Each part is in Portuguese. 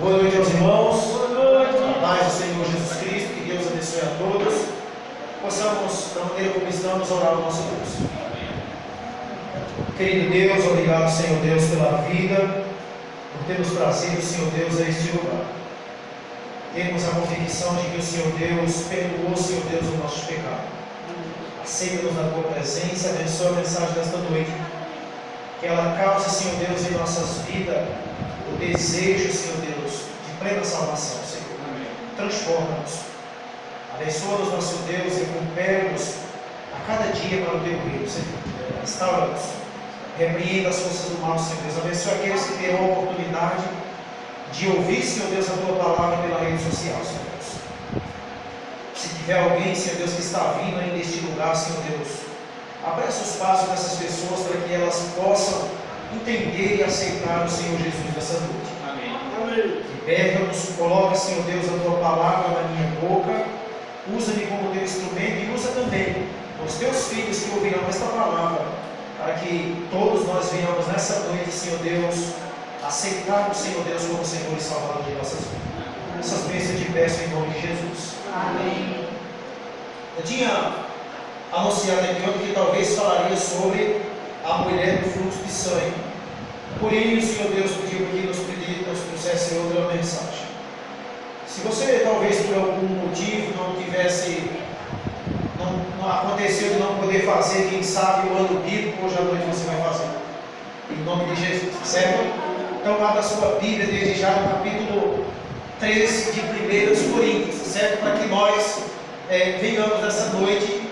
Boa noite aos irmãos. Boa noite. A paz do Senhor Jesus Cristo, que Deus abençoe a todos. Possamos, da maneira como estamos, orar ao nosso Deus. Querido Deus, obrigado, Senhor Deus, pela vida, por ter nos trazido, Senhor Deus, a este lugar. Temos a convicção de que o Senhor Deus perdoou, Senhor Deus, o nosso pecado. Aceita-nos na tua presença, abençoa a mensagem desta noite. Que ela cause, Senhor Deus, em nossas vidas o desejo, Senhor Deus, de plena salvação, Senhor. transforma-nos. Abençoa-nos, nosso Deus, e recupera-nos a cada dia para o teu reino, Senhor. Restaura-nos. Repreenda as forças do mal, Senhor Deus. Abençoa aqueles que terão a oportunidade de ouvir, Senhor Deus, a tua palavra pela rede social, Senhor Deus. Se tiver alguém, Senhor Deus, que está vindo aí neste lugar, Senhor Deus, abraça os passos dessas pessoas para que elas possam entender e aceitar o Senhor Jesus nessa noite. Amém. Liberta-nos, coloca, Senhor Deus, a tua palavra na minha boca, usa-me como teu instrumento e usa também os teus filhos que ouvirão esta palavra, para que todos nós venhamos nessa noite, Senhor Deus, aceitar o Senhor Deus como Senhor e Salvador de nossas vidas. Essas bênçãos te peço em nome de Jesus. Amém. Eu tinha anunciado aqui ontem que talvez falaria sobre a mulher do fluxo de sangue. Porém, o Senhor Deus pediu que nos trouxesse outra mensagem. Se você talvez por algum motivo não aconteceu de não poder fazer, quem sabe o ano bíblico, hoje à noite você vai fazer. Em nome de Jesus, certo? Então, abra a sua Bíblia desde já no capítulo 13 de 1 Coríntios, certo? Para que nós venhamos nessa noite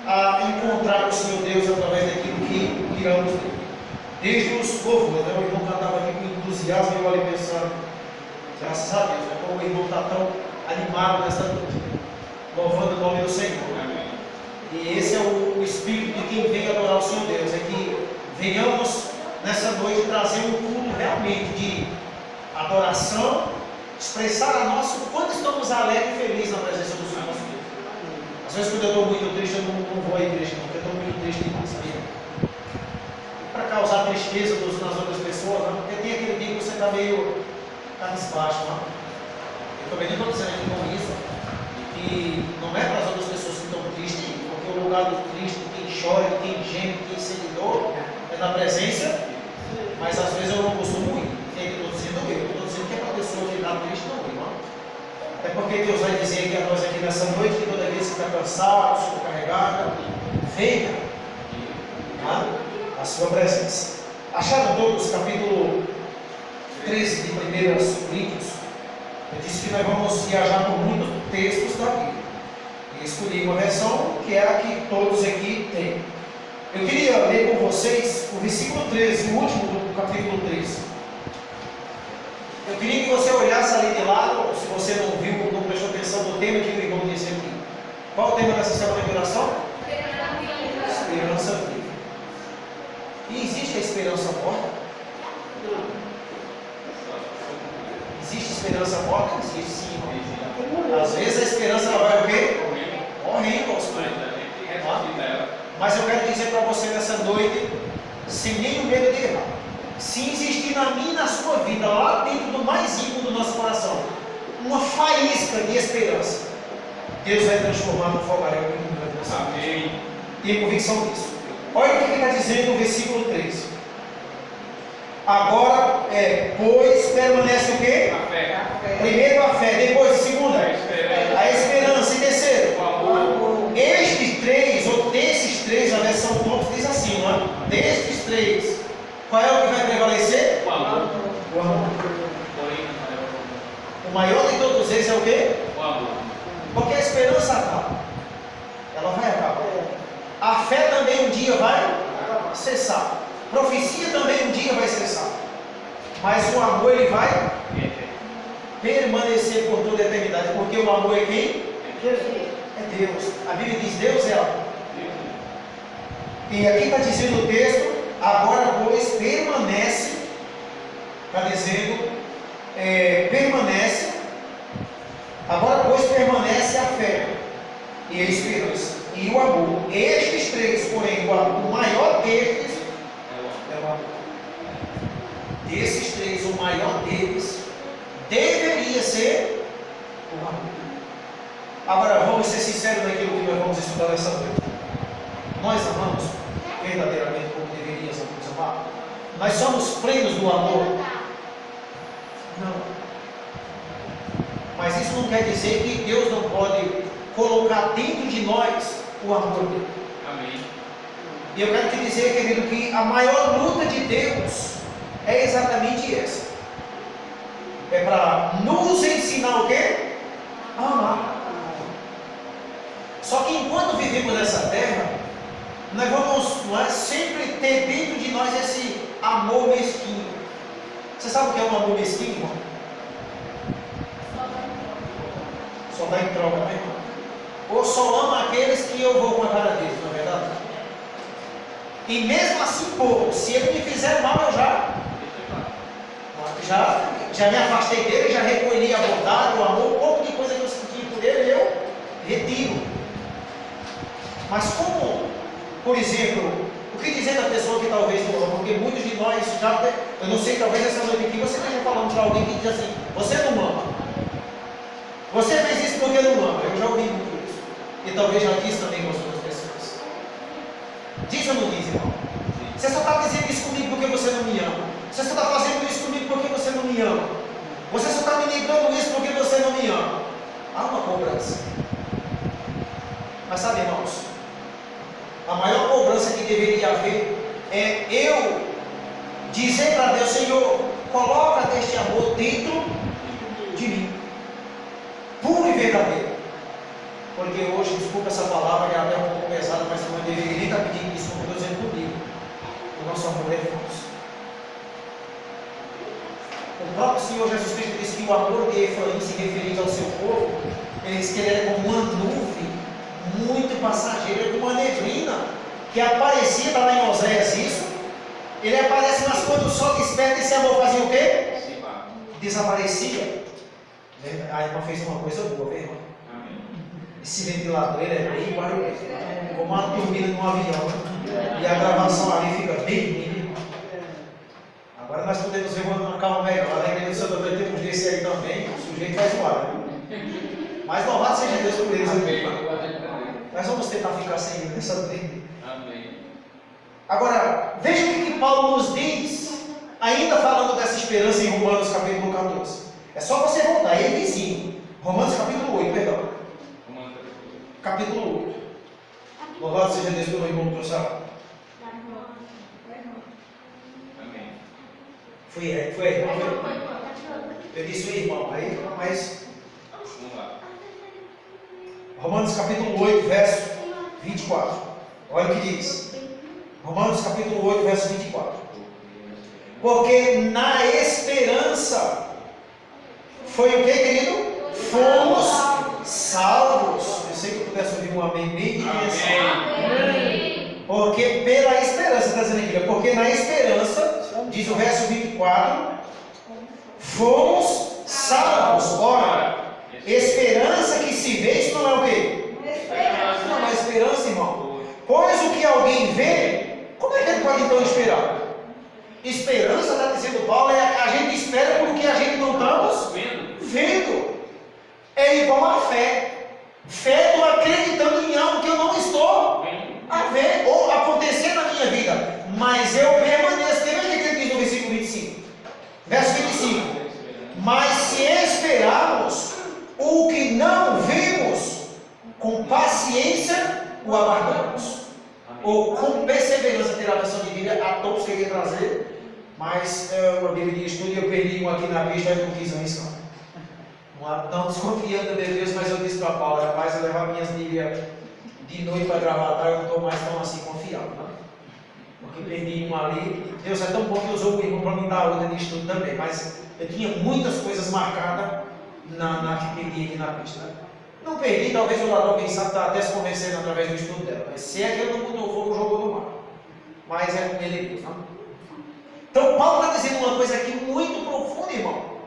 a encontrar o Senhor Deus através daquilo que iramos ler. Desde os louvores, né? O irmão cantava aqui com entusiasmo e eu ali pensando, graças a Deus, né? Como o irmão está tão animado nessa noite, louvando o nome do Senhor. Amém. E esse é o espírito de quem vem adorar o Senhor Deus, é que venhamos nessa noite trazer um culto realmente de adoração, expressar a nosso quanto estamos alegres e felizes na presença do Senhor nosso Deus. Às vezes quando eu estou muito triste, eu não vou à igreja, não, porque eu estou muito triste demais, sabia? Para causar tristeza nas outras pessoas, não? Porque tem aquele dia que você está meio cabisbaixo, não? Eu também não estou dizendo aqui com isso, que não é para as outras pessoas que estão tristes, porque o lugar do triste, quem chora, quem geme, quem sente dor, é na presença, mas às vezes eu não costumo ir. Eu estou dizendo que é para a pessoa ficar triste, não, irmão. É porque Deus vai dizer aqui a nós aqui nessa noite, que toda vez que está cansado, sobrecarregado, venha, tá? A sua presença. Acharam todos capítulo 13 de 1 Coríntios? Eu disse que nós vamos viajar por muitos textos da Bíblia. E escolhi uma versão que é a que todos aqui têm. Eu queria ler com vocês o versículo 13, o último do capítulo 13. Eu queria que você olhasse ali de lado, se você não viu, não prestou atenção no tema que o irmão disse aqui. Qual o tema dessa semana de oração? Esperança viva. E existe a esperança morta? Existe esperança morta? Existe sim, irmão. Às vezes a esperança ela vai o quê? Morrendo aos poucos. Mas eu quero dizer para você nessa noite, sem nenhum medo de errar, se existir na minha e na sua vida, lá dentro do mais íntimo do nosso coração, uma faísca de esperança, Deus vai transformar no fogaréu muito grande. Amém. Tenho convicção disso. Olha o que está dizendo no versículo 13. Agora, pois permanece o quê? A fé. Primeiro a fé, depois a segunda, a esperança, e terceiro, O amor. estes três, ou desses três, a versão Thompson diz assim, não é? Destes três, qual é o que vai prevalecer? O amor. O amor. Porém, O maior de todos eles é o quê? o amor. Porque a esperança acaba. Ela vai acabar. A fé também um dia vai cessar. Profecia também um dia vai cessar. Mas o amor ele vai permanecer por toda a eternidade. Porque o amor é quem? Jesus. É Deus. A Bíblia diz Deus é amor. E aqui está dizendo o texto, agora pois permanece, está dizendo, permanece, agora pois permanece a fé e a esperança e o amor. Estes três, porém, o maior destes é o amor. Desses três, o maior deles deveria ser o amor. Agora, vamos ser sinceros naquilo que nós vamos estudar nessa noite. Nós amamos verdadeiramente como deveríamos amar? Nós somos plenos do amor? Não. Mas isso não quer dizer que Deus não pode colocar dentro de nós o amor dele. Amém. E eu quero te dizer, querido, que a maior luta de Deus é exatamente essa. É para nos ensinar o quê? não é? Sempre ter dentro de nós esse amor mesquinho. Você sabe o que é um amor mesquinho, irmão? Só dá em troca, né, irmão? Ou só ama aqueles que eu vou com a cara deles, não é verdade? E mesmo assim, pô, se ele me fizer mal, eu já me afastei dele, já recolhi a bondade, o amor, um pouco de coisa que eu senti por ele, eu retiro. Mas como, por exemplo, o que dizer da pessoa que talvez não ama? Porque muitos de nós já, eu não sei, talvez essa noite aqui você esteja falando para alguém que diz assim, você não ama. Você fez isso porque não ama. Eu já ouvi muito isso. E talvez já disse também com as outras pessoas. Diz ou não diz, irmão? Você só está dizendo isso comigo porque você não me ama. Você só está fazendo isso comigo porque você não me ama. Você só está me negando isso porque você não me ama. Há uma cobrança. Mas sabe, irmãos, a maior cobrança que deveria haver é eu dizer para Deus, Senhor, coloca deste amor dentro de mim, puro e verdadeiro. Porque hoje, desculpa essa palavra, que é até um pouco pesada, mas eu não deveria nem estar pedindo isso, como eu estou dizendo comigo. O nosso amor é falso. O próprio Senhor Jesus Cristo disse que o amor de Efraim se referente ao seu povo, ele disse que ele era como uma nuvem muito passageira, como uma neblina que aparecia, está lá em Oséias isso, ele aparece, mas quando o sol desperta, esse amor fazia o quê? Desaparecia. A irmã fez uma coisa boa, viu, irmã? Esse ventilador ele é bem barulhento, como uma turbina num avião, e a gravação ali fica bem mínima. Agora nós podemos ver uma calma melhor. Na igreja do Santo Antônio tem uns desse aí também, o sujeito vai zoar, né? Mas louvado seja Deus por eles. Nós vamos tentar ficar sem ele nessa noite. Agora, veja o que Paulo nos diz, ainda falando dessa esperança em Romanos capítulo 14. É só você voltar, é vizinho. Romanos capítulo 8, perdão. Capítulo 8. Louvado seja Deus pelo irmão que trouxe a... Foi, irmão. Eu disse o irmão, aí, mas... Romanos capítulo 8, verso 24. Olha o que diz. Romanos capítulo 8, verso 24. Porque na esperança foi o que, querido? Fomos salvos. Eu sei que eu pudesse ouvir um amém bem intenso. Porque pela esperança, está dizendo aqui, porque na esperança, diz o verso 24, fomos salvos. Ora, esperança que se vê, isso não é o quê? Não é esperança, irmão. Pois o que alguém vê, como é que ele pode então esperar? Esperança, está dizendo Paulo, é a gente espera por que a gente não estamos vendo. É igual a fé. Fé, estou acreditando em algo que eu não estou a ver ou acontecer na minha vida. Mas eu permaneço. Veja o que ele diz no versículo 25. Verso 25. Mas se esperarmos o que não vimos, com paciência o aguardamos. Ou com perseverança, ter a versão de Bíblia, a todos que eu ia trazer. Mas a Bíblia de estudo, eu perdi um aqui na pista, eu não quis arriscar. Não desconfiando, meu Deus, mas eu disse para Paulo, rapaz, eu levar minhas Bíblias de noite para gravar, tá? Eu não estou mais tão assim confiado, né? Porque perdi uma ali. Deus é tão bom que usou o irmão para me dar outra de estudo também. Mas eu tinha muitas coisas marcadas na que perdi aqui na pista. Né? Não perdi, talvez o ladrão, quem sabe, está até se convencendo através do estudo dela. Mas se é que ele não botou fogo, jogou no mar. Mas é com ele Deus, não? Então Paulo está dizendo uma coisa aqui muito profunda, irmão.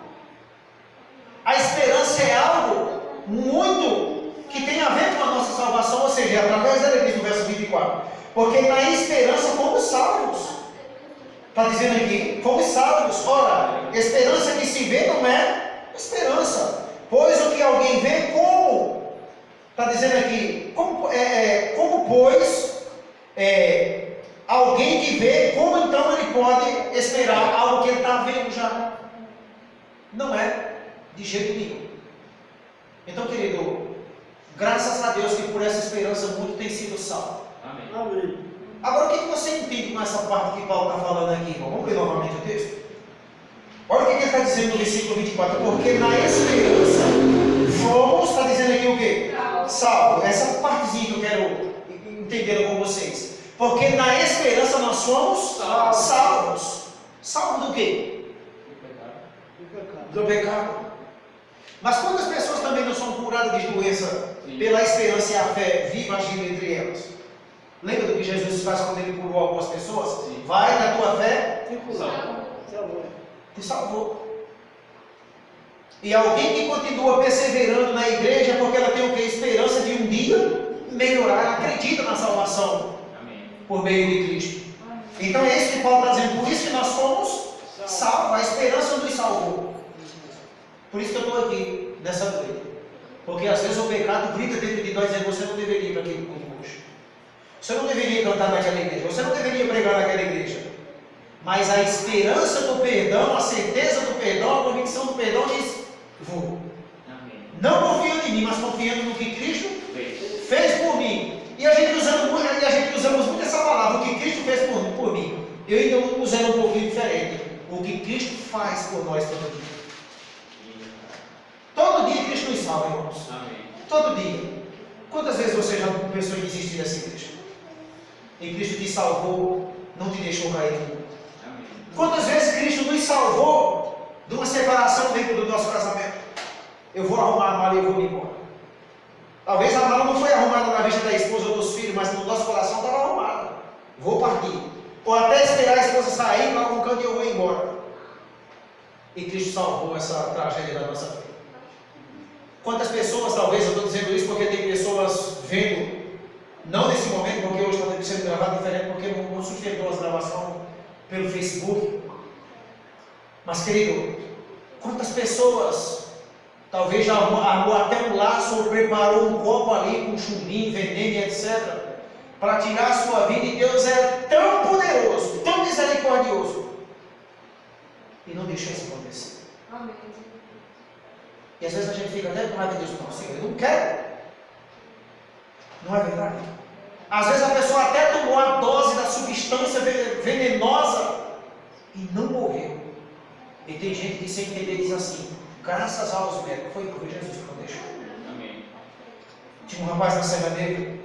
A esperança é algo muito que tem a ver com a nossa salvação, ou seja, através dela diz no verso 24, porque na esperança fomos salvos. Está dizendo aqui, fomos salvos. Ora, esperança que se vê não é esperança, pois o que alguém vê, como? Está dizendo aqui, como pois alguém que vê, como então ele pode esperar algo que ele está vendo já? Não é de jeito nenhum. Então, querido, graças a Deus que por essa esperança muito tem sido salvo. Amém. Agora, o que você entende com essa parte que Paulo está falando aqui, irmão? Vamos ler novamente o texto? Olha o que ele está dizendo no versículo 24. Porque na esperança fomos, está dizendo aqui o quê? Salvo. Essa partezinha que eu quero entender com vocês. Porque na esperança nós somos salvos. Salvos do quê? Do pecado. Mas quantas pessoas também não são curadas de doença pela esperança e a fé viva agindo entre elas? Lembra do que Jesus faz quando ele curou algumas pessoas? Sim. Vai na tua fé, Salvo. te salvou. E alguém que continua perseverando na igreja é porque ela tem o que? Esperança de um dia melhorar, ela acredita na salvação Amém. por meio de Cristo. Então é isso que Paulo está dizendo, por isso que nós fomos salvos, a esperança nos salvou. Por isso que eu estou aqui, nessa noite. Porque às vezes o pecado grita dentro de nós e você não deveria ir para aquele culto hoje. Você não deveria cantar naquela igreja, você não deveria pregar naquela igreja. Mas a esperança do perdão, a certeza do perdão, a convicção do perdão diz, vou. Amém. Não confiando em mim, mas confiando no que Cristo Fez. fez por mim. E a gente usamos muito essa palavra, o que Cristo fez por mim. Eu ainda usei um pouquinho diferente. O que Cristo faz por nós todo dia. Todo dia Cristo nos salva, irmãos. Amém. Todo dia. Quantas vezes você já pensou em desistir dessa igreja? E Cristo te salvou, não te deixou cair. Amém. Quantas vezes Cristo nos salvou de uma separação dentro do nosso casamento? Eu vou arrumar a mala e eu vou me embora. Talvez a mala não foi arrumada na vista da esposa ou dos filhos, mas no nosso coração estava arrumada. Vou partir. Ou até esperar a esposa sair para algum canto e eu vou embora. E Cristo salvou essa tragédia da nossa vida. Quantas pessoas, talvez, eu estou dizendo isso porque tem pessoas vendo, não nesse momento, porque hoje está sendo gravado diferente, porque não sustentou as gravações pelo Facebook. Mas, querido, quantas pessoas, talvez já armou até um laço ou preparou um copo ali com chumbinho, veneno, etc., para tirar a sua vida, e Deus é tão poderoso, tão misericordioso, e não deixou isso acontecer. Amém. E às vezes a gente fica até com raiva de Deus, não, Senhor, eu não quero. Não é verdade? Às vezes a pessoa até tomou a dose da substância venenosa e não morreu. E tem gente que sem entender diz assim, graças aos médicos, foi Jesus que não deixou. Amém. Tinha um rapaz na Serra Negra,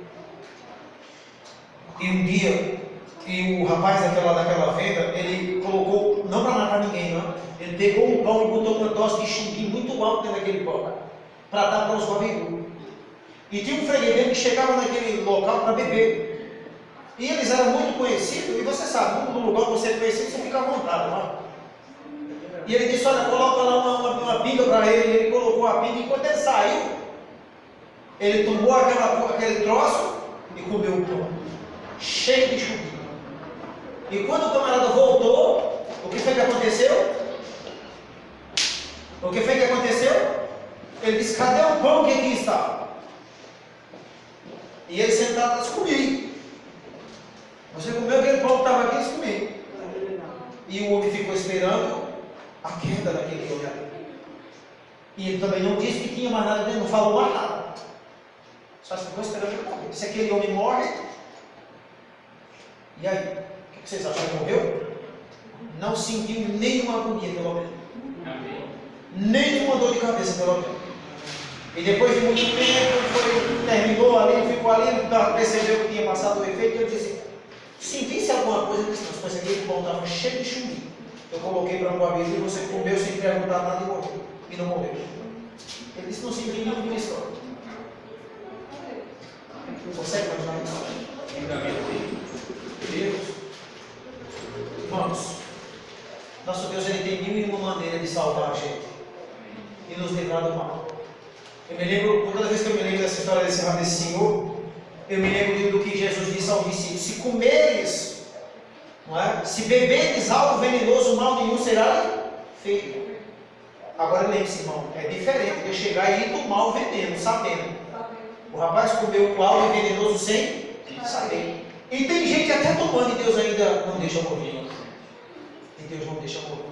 e um dia, e o rapaz daquela venda, ele colocou, não para matar ninguém, não, ele pegou um pão e botou uma dose de chumbinho muito alto dentro daquele pão, para dar para os babirus. E tinha um freguês que chegava naquele local para beber. E eles eram muito conhecidos, e você sabe, no lugar que você é conhecido, você fica à vontade, não é? E ele disse, olha, coloca lá uma pinga para ele, e ele colocou a pinga, e quando ele saiu, ele tomou aquele troço e comeu o pão, cheio de chumbinho. E quando o camarada voltou, o que foi que aconteceu? O que foi que aconteceu? Ele disse, cadê o pão que aqui está? E ele sentado disse, comi. Você comeu aquele pão que estava aqui, disse, comi. E o homem ficou esperando a queda daquele homem ali. E ele também não disse que tinha mais nada dentro, não falou mais nada. Só ficou esperando ele morrer. Se aquele homem morre, e aí? O que vocês acham? Ele morreu? Não sentiu nenhuma agonia, pelo menos. Amém. Nenhuma dor de cabeça, pelo menos. E depois de muito tempo, terminou ali, ficou ali, percebeu que tinha passado o efeito, e ele disse, sentisse alguma coisa, ele disse, mas esse aqui bom, estava cheio de chumbinho. Eu coloquei para um babilo e você comeu sem perguntar nada e morreu. E não morreu. Ele disse, não sentiu nenhum beliscão. Consegue imaginar isso? Deus. Irmãos, nosso Deus ele tem mil e uma maneiras de salvar a gente e nos livrar do mal. Eu me lembro, toda vez que eu me lembro dessa história desse Senhor, eu me lembro do que Jesus disse aos discípulos: se comeres, não é? Se beberes algo venenoso, mal nenhum será feito. Agora lembre-se, irmão, é diferente de chegar e tomar o veneno, sabendo. O rapaz comeu algo venenoso sem saber. E tem gente até tomando e Deus ainda não deixa morrer. E Deus não deixa morrer.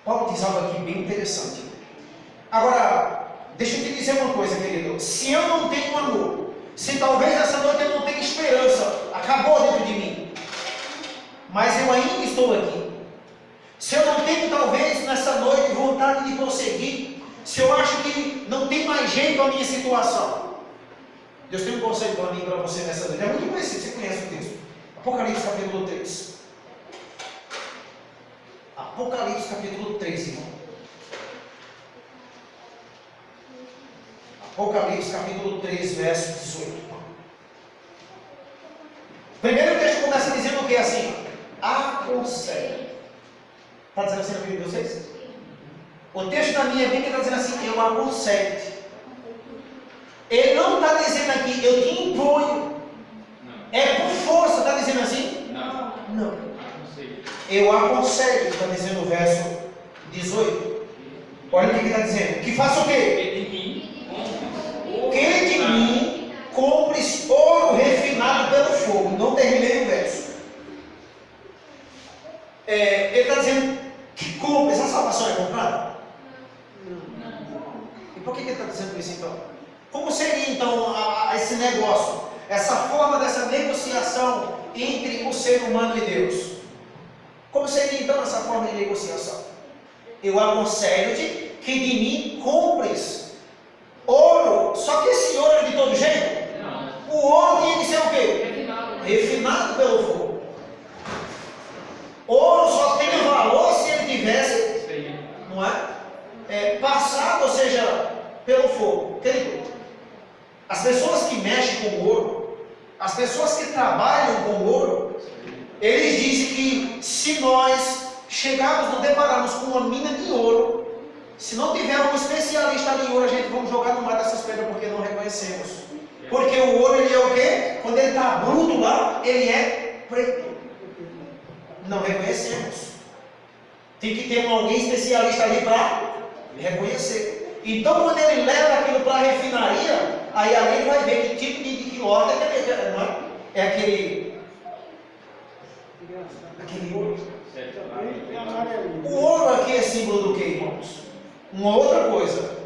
Paulo diz algo aqui bem interessante. Agora, deixa eu te dizer uma coisa, querido. Se eu não tenho amor, se talvez essa noite eu não tenha esperança, acabou dentro de mim, mas eu ainda estou aqui. Se eu não tenho talvez nessa noite vontade de prosseguir, se eu acho que não tem mais jeito a minha situação, Deus tem um conselho para mim e para você nessa noite. É muito conhecido, você conhece o texto. Apocalipse capítulo 3. Apocalipse capítulo 3, irmão. Apocalipse capítulo 3, verso 18. Primeiro o texto começa dizendo o que? Assim, aconselho. Está dizendo assim na Bíblia de vocês? O texto da minha Bíblia está dizendo assim, eu aconselho. Ele não está dizendo aqui, eu te imponho. É por força, está dizendo assim? Não. Eu aconselho, está dizendo o verso 18. Olha o que está dizendo. Que faça o quê? Que de mim compres ouro refinado pelo fogo. Não terminei o verso. Ele está dizendo que compre. Essa salvação é comprada? E por que ele está dizendo isso então? Como seria então esse negócio? Essa forma dessa negociação entre o ser humano e Deus? Como seria então essa forma de negociação? Eu aconselho-te que de mim compres ouro. Só que esse ouro é de todo jeito? Não. O ouro tinha que ser o quê? Refinado pelo fogo. Ouro só tem valor se ele tivesse, não é? Passado, ou seja, pelo fogo. Querido, as pessoas que mexem com ouro, as pessoas que trabalham com ouro, eles dizem que se nós chegarmos, nos depararmos com uma mina de ouro, se não tiver um especialista em ouro, a gente vamos jogar no mar dessas pedras porque não reconhecemos. Porque o ouro, ele é o quê? Quando ele está bruto lá, ele é preto. Não reconhecemos. Tem que ter alguém especialista ali para reconhecer. Então, quando ele leva aquilo para a refinaria, aí ali ele vai ver que tipo de quilota é aquele ouro. O ouro aqui é símbolo do que, irmãos? Uma outra coisa,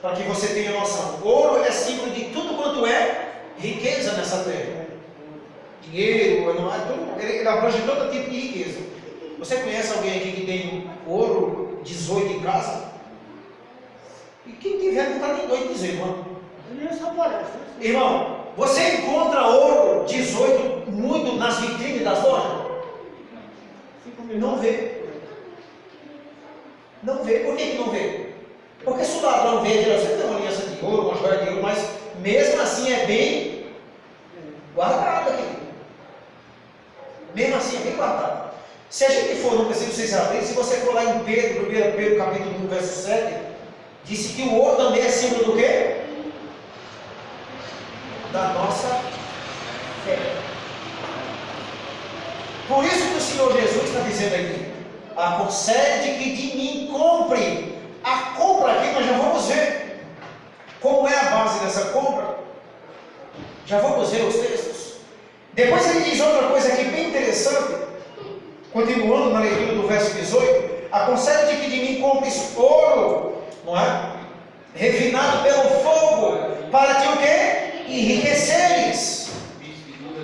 para que você tenha noção. Ouro é símbolo de tudo quanto é riqueza nessa terra. Dinheiro, ele abrange todo tipo de riqueza. Você conhece alguém aqui que tem ouro 18 em casa? E quem tiver não está nem doido de dizer, mano. Irmão, você encontra ouro 18 muito nas vitrines das lojas? Não vê. Não vê. Por que não vê? Porque se o ladrão vê, ele tem uma aliança de ouro, uma joia de ouro, mas mesmo assim é bem guardado aqui. Mesmo assim é bem guardado. Se a gente for, não preciso vocês abrirem, se você for lá em Pedro, 1 Pedro capítulo 1, verso 7, disse que o ouro também é símbolo do quê? Da nossa fé. Por isso que o Senhor Jesus está dizendo aqui, aconselhe que de mim compre. A compra aqui nós já vamos ver como é a base dessa compra. Já vamos ver os textos. Depois ele diz outra coisa aqui bem interessante, continuando na leitura do verso 18, aconselhe que de mim compres ouro, não é? Refinado pelo fogo, para que o quê? Enriqueceres.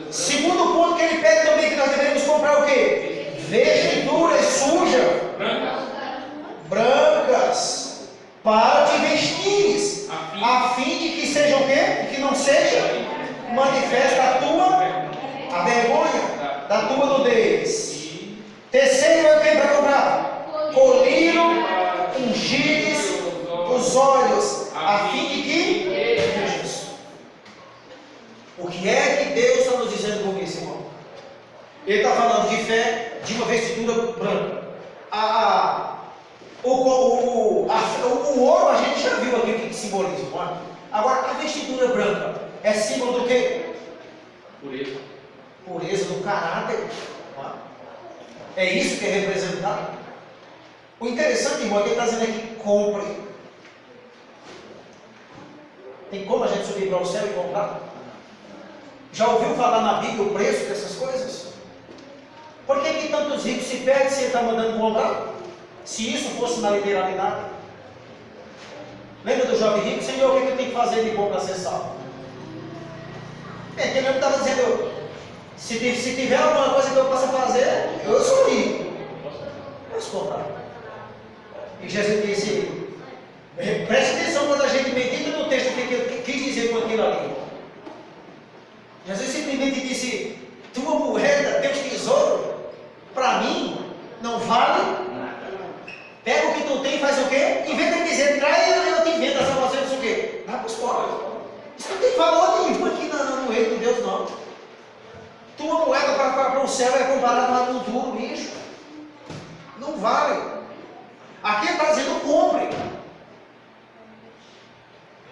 Segundo ponto que ele pede também, que nós devemos comprar o quê? Vestiduras sujas, brancas, para te vestires, a fim de que seja o quê? Que não seja manifesta a vergonha da tua nudez. Terceiro é o que para comprar? Colírio, ungires os olhos, a fim de que vejas. O que é que Deus está nos dizendo com isso, irmão? Ele está falando de fé, de uma vestidura branca. O ouro a gente já viu aqui o que simboliza, não é? Agora, a vestidura branca é símbolo do quê? Pureza. Pureza do caráter. Não é? É isso que é representado. O interessante, irmão, é que ele está dizendo aqui, compre. Tem como a gente subir para o céu e comprar? Já ouviu falar na Bíblia o preço dessas coisas? Por que tantos ricos se perdem se ele está mandando comprar? Se isso fosse na literalidade. Lembra do jovem rico? Senhor, o que eu tenho que fazer de bom para ser salvo? Ele estava dizendo, se tiver alguma coisa que eu possa fazer, eu sou rico. Posso comprar. E Jesus disse, preste atenção quando a gente medita no texto, o que ele quis dizer com aquilo ali. simplesmente disse, tua moeda, teus tesouros, para mim, não vale. Pega o que tu tem e faz o quê? Em vez de dizer, trai, eu te vendo a salvação, isso o quê? Dá para os pobres. Isso não tem valor nenhum aqui no reino de Deus, não. Tua moeda para o céu é comparada lá com duro lixo. Não vale. Aqui ele está dizendo, compre.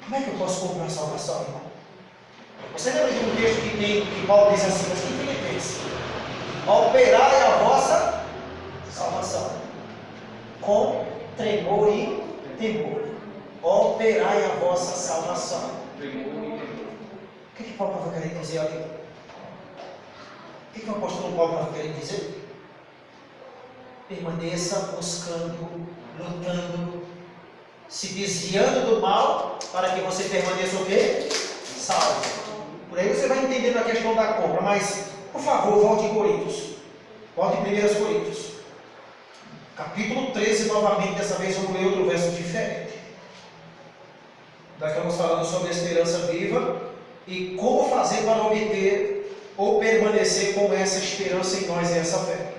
Como é que eu posso comprar a salvação, irmão? Você lembra de um texto que Paulo diz assim, mas em Filipenses? Operai a vossa salvação com tremor e temor. Operai a vossa salvação. O que Paulo estava querendo dizer ali? O que o apóstolo Paulo estava querendo dizer? Permaneça buscando, lutando, se desviando do mal, para que você permaneça o quê? Salvo. Por aí você vai entendendo a questão da compra, mas, por favor, volte em Coríntios. Volte em 1 Coríntios. Capítulo 13, novamente, dessa vez vamos ler outro verso diferente. Nós estamos falando sobre a esperança viva e como fazer para obter ou permanecer com essa esperança em nós e essa fé.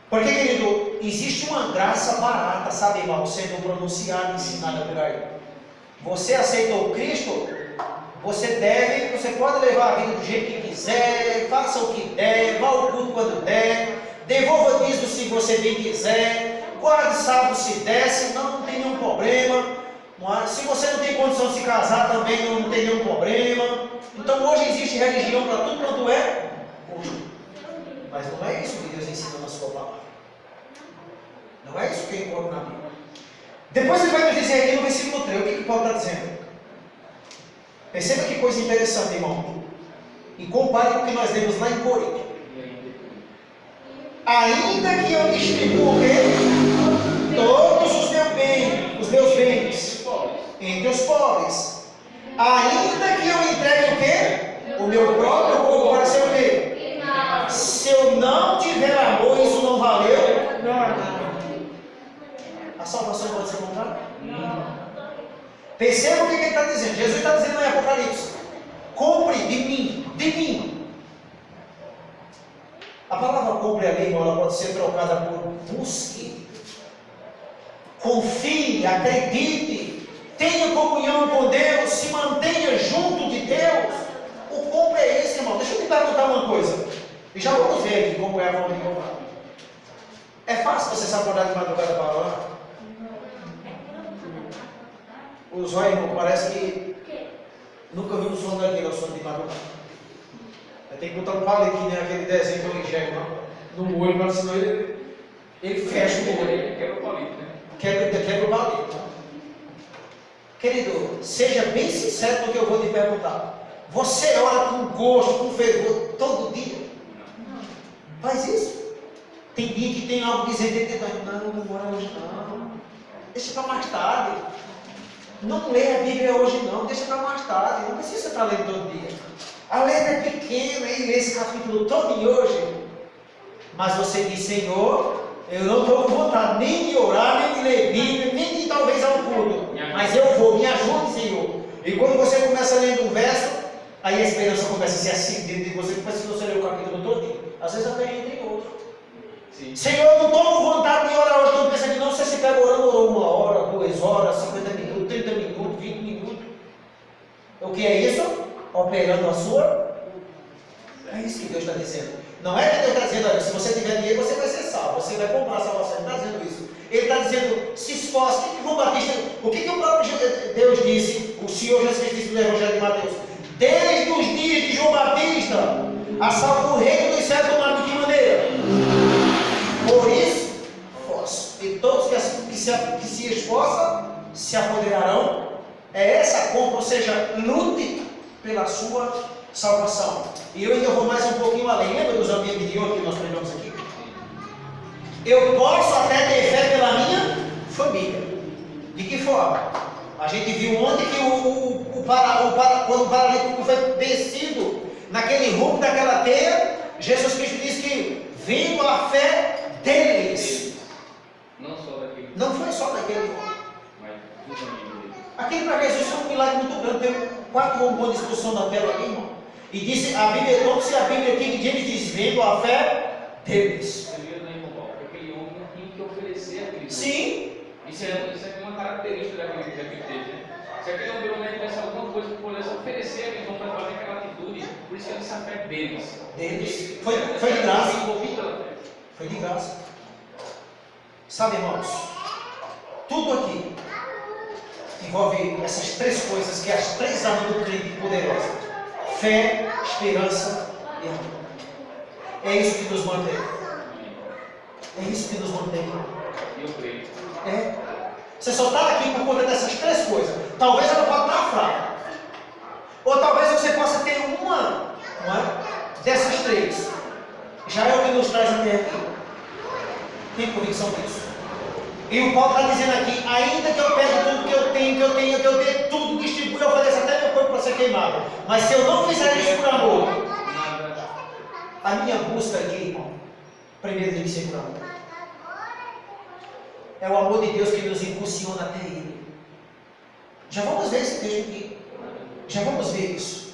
Porque, querido, existe uma graça barata, sabe, irmão, sendo pronunciada e ensinada por aí. Você aceitou Cristo, você pode levar a vida do jeito que quiser, faça o que der, vá ao culto quando der, devolva dízimo se você bem quiser, guarde sábado se der, senão não tem nenhum problema. Se você não tem condição de se casar também não tem nenhum problema. Então hoje existe religião para tudo quanto é hoje. Mas não é isso que Deus ensina na sua palavra. Não é isso que eu encontro na Bíblia. Depois ele vai nos dizer aqui no versículo 3, o que Paulo está dizendo? Perceba que coisa interessante, irmão. E compare com o que nós lemos lá em Corinto. Ainda que eu distribua o quê? Todos os meus bens entre os pobres. Ainda que eu entregue o quê? O meu próprio corpo para ser o quê? Se eu não tiver amor, isso não valeu nada. A salvação pode ser comprada? Perceba o que ele está dizendo. Jesus está dizendo em Apocalipse: compre de mim. A palavra compre ali, irmão, ela pode ser trocada por busque. Confie, acredite, tenha comunhão com Deus, se mantenha junto de Deus. O compre é esse, irmão. Deixa eu te perguntar uma coisa. E já vamos ver aqui como é a forma de comprar. É fácil você se acordar de madrugada para orar? O zóio, irmão, parece que nunca viu um sono daquele, o sono de madrugada. Tem que botar um palito, né? Aquele desenho que eu enxergo no olho, mas senão ele fecha o olho. Quebra o palito, né? Quebra o palito. Querido, seja bem sincero no que eu vou te perguntar. Você ora com gosto, com fervor, todo dia? Faz isso? Tem dia que tem algo dizendo dentro de não ora hoje não. Deixa para mais tarde. Não lê a Bíblia hoje não, deixa para mais tarde. Não precisa estar lendo todo dia. A letra é pequena e lê esse capítulo todo de hoje. Mas você diz: Senhor, eu não estou com vontade nem de orar, nem de ler Bíblia, nem de talvez ao culto. Mas eu vou, me ajude, Senhor. E quando você começa lendo um verso, aí a esperança começa a se acender dentro de você, depois que você lê o capítulo todo. Às vezes até entra em outro. Sim. Senhor, eu não estou com vontade de orar hoje. Não pensa que não, você se pega orando, orou 1 hora, 2 horas, 50 minutos, 30 minutos, 20 minutos. O que é isso? Operando a sua. É isso que Deus está dizendo. Não é que Deus está dizendo: olha, se você tiver dinheiro, você vai ser salvo, você vai comprar a salvação. Ele está dizendo isso. Ele está dizendo: se esforce. O que o próprio Deus disse? O Senhor Jesus Cristo disse no Evangelho de Mateus: desde os dias de João Batista, a salvo o reino dos céus tomado de que maneira? Por isso, esforço. E todos que se esforçam se apoderarão. É essa compra, ou seja, lute pela sua salvação. E eu ainda vou mais um pouquinho além. Lembra dos ambientes de ontem que nós pregamos aqui? Eu posso até ter fé pela minha família. De que forma? A gente viu ontem que quando o paralítico foi descido naquele rumo daquela teia, Jesus Cristo disse que vindo a fé deles. Não foi só daquele homem. Mas aquele para Jesus foi um milagre muito grande. Tem 4 bombons de discussão na tela ali, irmão. E disse a Bíblia, como se a Bíblia King James diz, vendo a fé deles. Aquele homem não tinha que oferecer aquele dom. Sim. Isso é uma característica daquele texto, né? Se aquele homem pelo menos tivesse alguma coisa que pudesse oferecer aquele dom para fazer aquela atitude, por isso que ele disse a fé deles. Deles. Foi de graça. Foi Foi de graça. Sabe, irmãos, tudo aqui envolve essas três coisas, que é as três armas do crente poderosa: fé, esperança e amor. É isso que nos mantém. É isso que nos mantém. Eu creio. É. Você só está aqui por conta dessas três coisas. Talvez ela pode estar fraca. Ou talvez você possa ter uma dessas três. Já é o que nos traz até aqui. Tem convicção disso. E o Paulo está dizendo aqui, ainda que eu pegue tudo que eu tenho, que eu dê tudo, distribua, eu ofereço até meu corpo para ser queimado. Mas se eu não fizer isso por amor, a minha busca aqui, irmão, primeiro tem que ser por amor. É o amor de Deus que nos impulsiona até Ele. Já vamos ver esse texto aqui. Já vamos ver isso.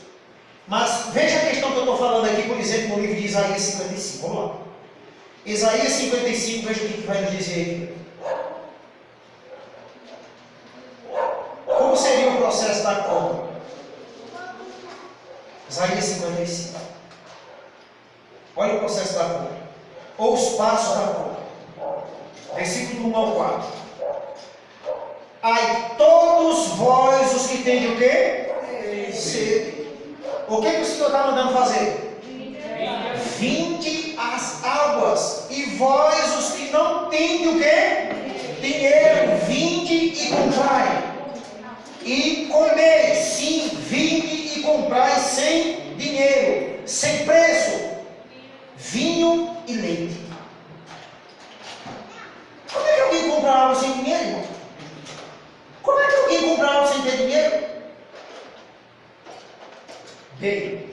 Mas veja a questão que eu estou falando aqui, por exemplo, no livro de Isaías 55. Vamos lá. Isaías 55, veja o que vai nos dizer aqui. Como seria o processo da compra? Isaías 55. Olha o processo da compra. Ou os passos da compra. Versículo 1 ao 4. Ai, todos vós os que têm o quê? Sede. O que o Senhor está mandando fazer? Vinde as águas. E vós os que não têm o quê? Dinheiro, vinde e comprai. E comei, sim, vinde e comprai sem dinheiro, sem preço, vinho e leite. Como é que alguém compra algo sem dinheiro, irmão? Como é que alguém compra algo sem ter dinheiro? Bem,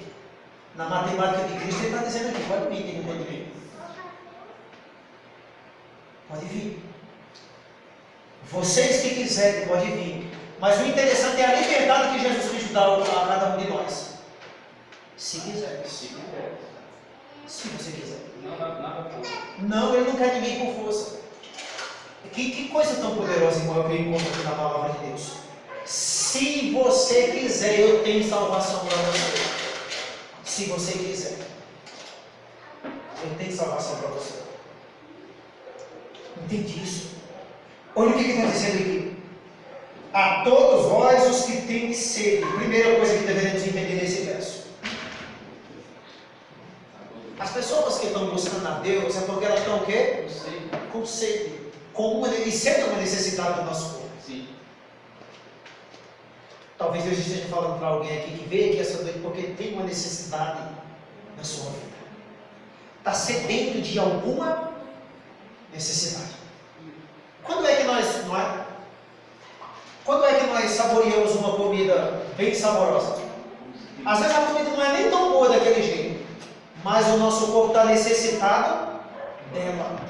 na matemática de Cristo ele está dizendo aqui, pode vir quem não tem dinheiro. Pode vir. Vocês que quiserem, pode vir. Mas o interessante é a liberdade que Jesus Cristo dá a cada um de nós. Se quiser. Se quiser. Se você quiser. Nada por. Não, Ele não quer ninguém com força. Que coisa tão poderosa, irmão, que eu encontro aqui na palavra de Deus. Se você quiser, eu tenho salvação para você. Se você quiser, eu tenho salvação para você. Entende isso? Olha o que está dizendo aqui. A todos vós os que têm sede. Primeira coisa que deveremos entender nesse verso. As pessoas que estão buscando a Deus é porque elas estão o quê? Com sede. E sede é uma necessidade do nosso corpo. Sim. Talvez Deus esteja falando para alguém aqui que veio aqui essa noite porque tem uma necessidade na sua vida. Está sedento de alguma necessidade. Quando é que nós saboreamos uma comida bem saborosa? Às vezes a comida não é nem tão boa daquele jeito, mas o nosso corpo está necessitado dela.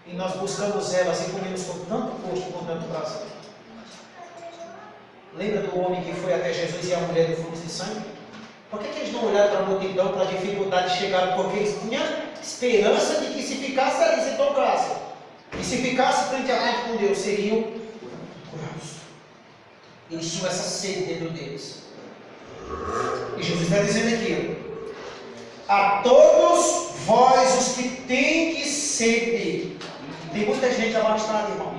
E nós buscamos elas e comemos com tanto gosto, com tanto prazer. Lembra do homem que foi até Jesus e a mulher do fluxo de sangue? Por que eles não olharam para a multidão, para a dificuldade de chegar? Porque eles tinham esperança de que se ficasse ali, se tocasse, e se ficasse frente a frente com Deus, seriam curados. Eles tinham essa sede dentro deles. E Jesus está dizendo aqui: a todos vós os que tendes sede. Tem muita gente abastada, irmão.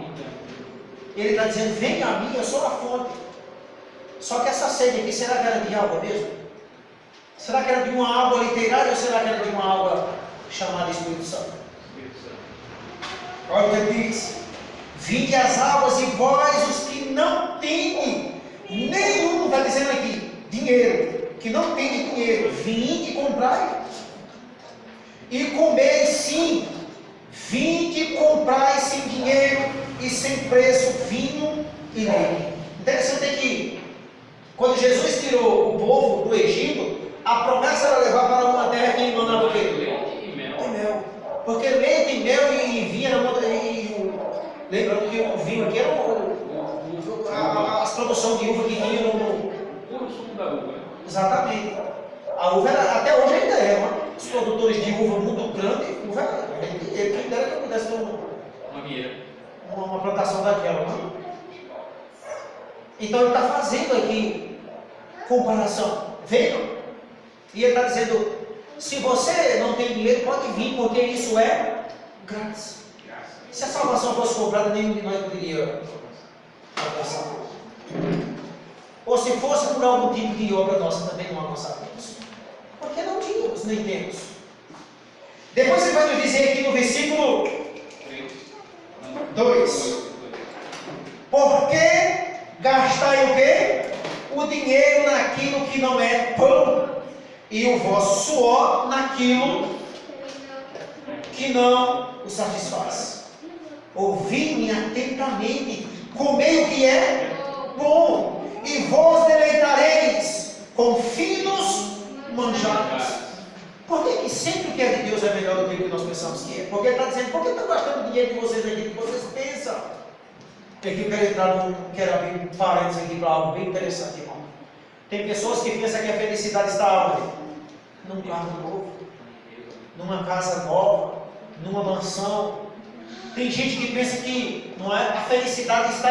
Ele está dizendo: vem a mim, eu sou a fonte. Só que essa sede aqui, será que era de água mesmo? Será que era de uma água literária ou será que era de uma água chamada Espírito Santo? Olha o que ele diz: vinde as águas e vós os que não têm nenhum, está dizendo aqui, dinheiro, que não tem dinheiro, vinde e comprai. E comei, sim, vinde e comprai sem dinheiro e sem preço vinho e leite. Interessante é que quando Jesus tirou o povo do Egito, a promessa era levar para uma terra que mandava o quê? Leite e mel. E mel. Porque leite e mel e vinho era lembrando que o vinho aqui era as produções de uva que vinham no. Puro suco da uva. Exatamente. A uva até hoje ainda é, né? Os produtores de uva muito grande, uva é dinheiro. Quem dera que eu pudesse ter uma plantação daquela, né? Então ele está fazendo aqui comparação. Vejam? E ele está dizendo, se você não tem dinheiro, pode vir, porque isso é grátis. Se a salvação fosse comprada, nenhum de nós poderia alcançar. Ou se fosse por algum tipo de obra nossa, também não alcançaríamos. Porque não tínhamos, nem temos. Depois ele vai nos dizer aqui no versículo 2. Por que gastai o quê? O dinheiro naquilo que não é pão, e o vosso suor naquilo que não o satisfaz. Ouvi-me atentamente, comei o que é bom, e vos deleitareis com finos manjares. Por que sempre o que é de Deus é melhor do que o que nós pensamos que é? Porque ele está dizendo, por que estão gastando dinheiro de vocês aqui, que vocês pensam? E aqui eu quero entrar quero abrir parênteses aqui para algo bem interessante, irmão. Tem pessoas que pensam que a felicidade está onde? Num carro novo, numa casa nova, numa mansão. Tem gente que pensa que não é, a felicidade está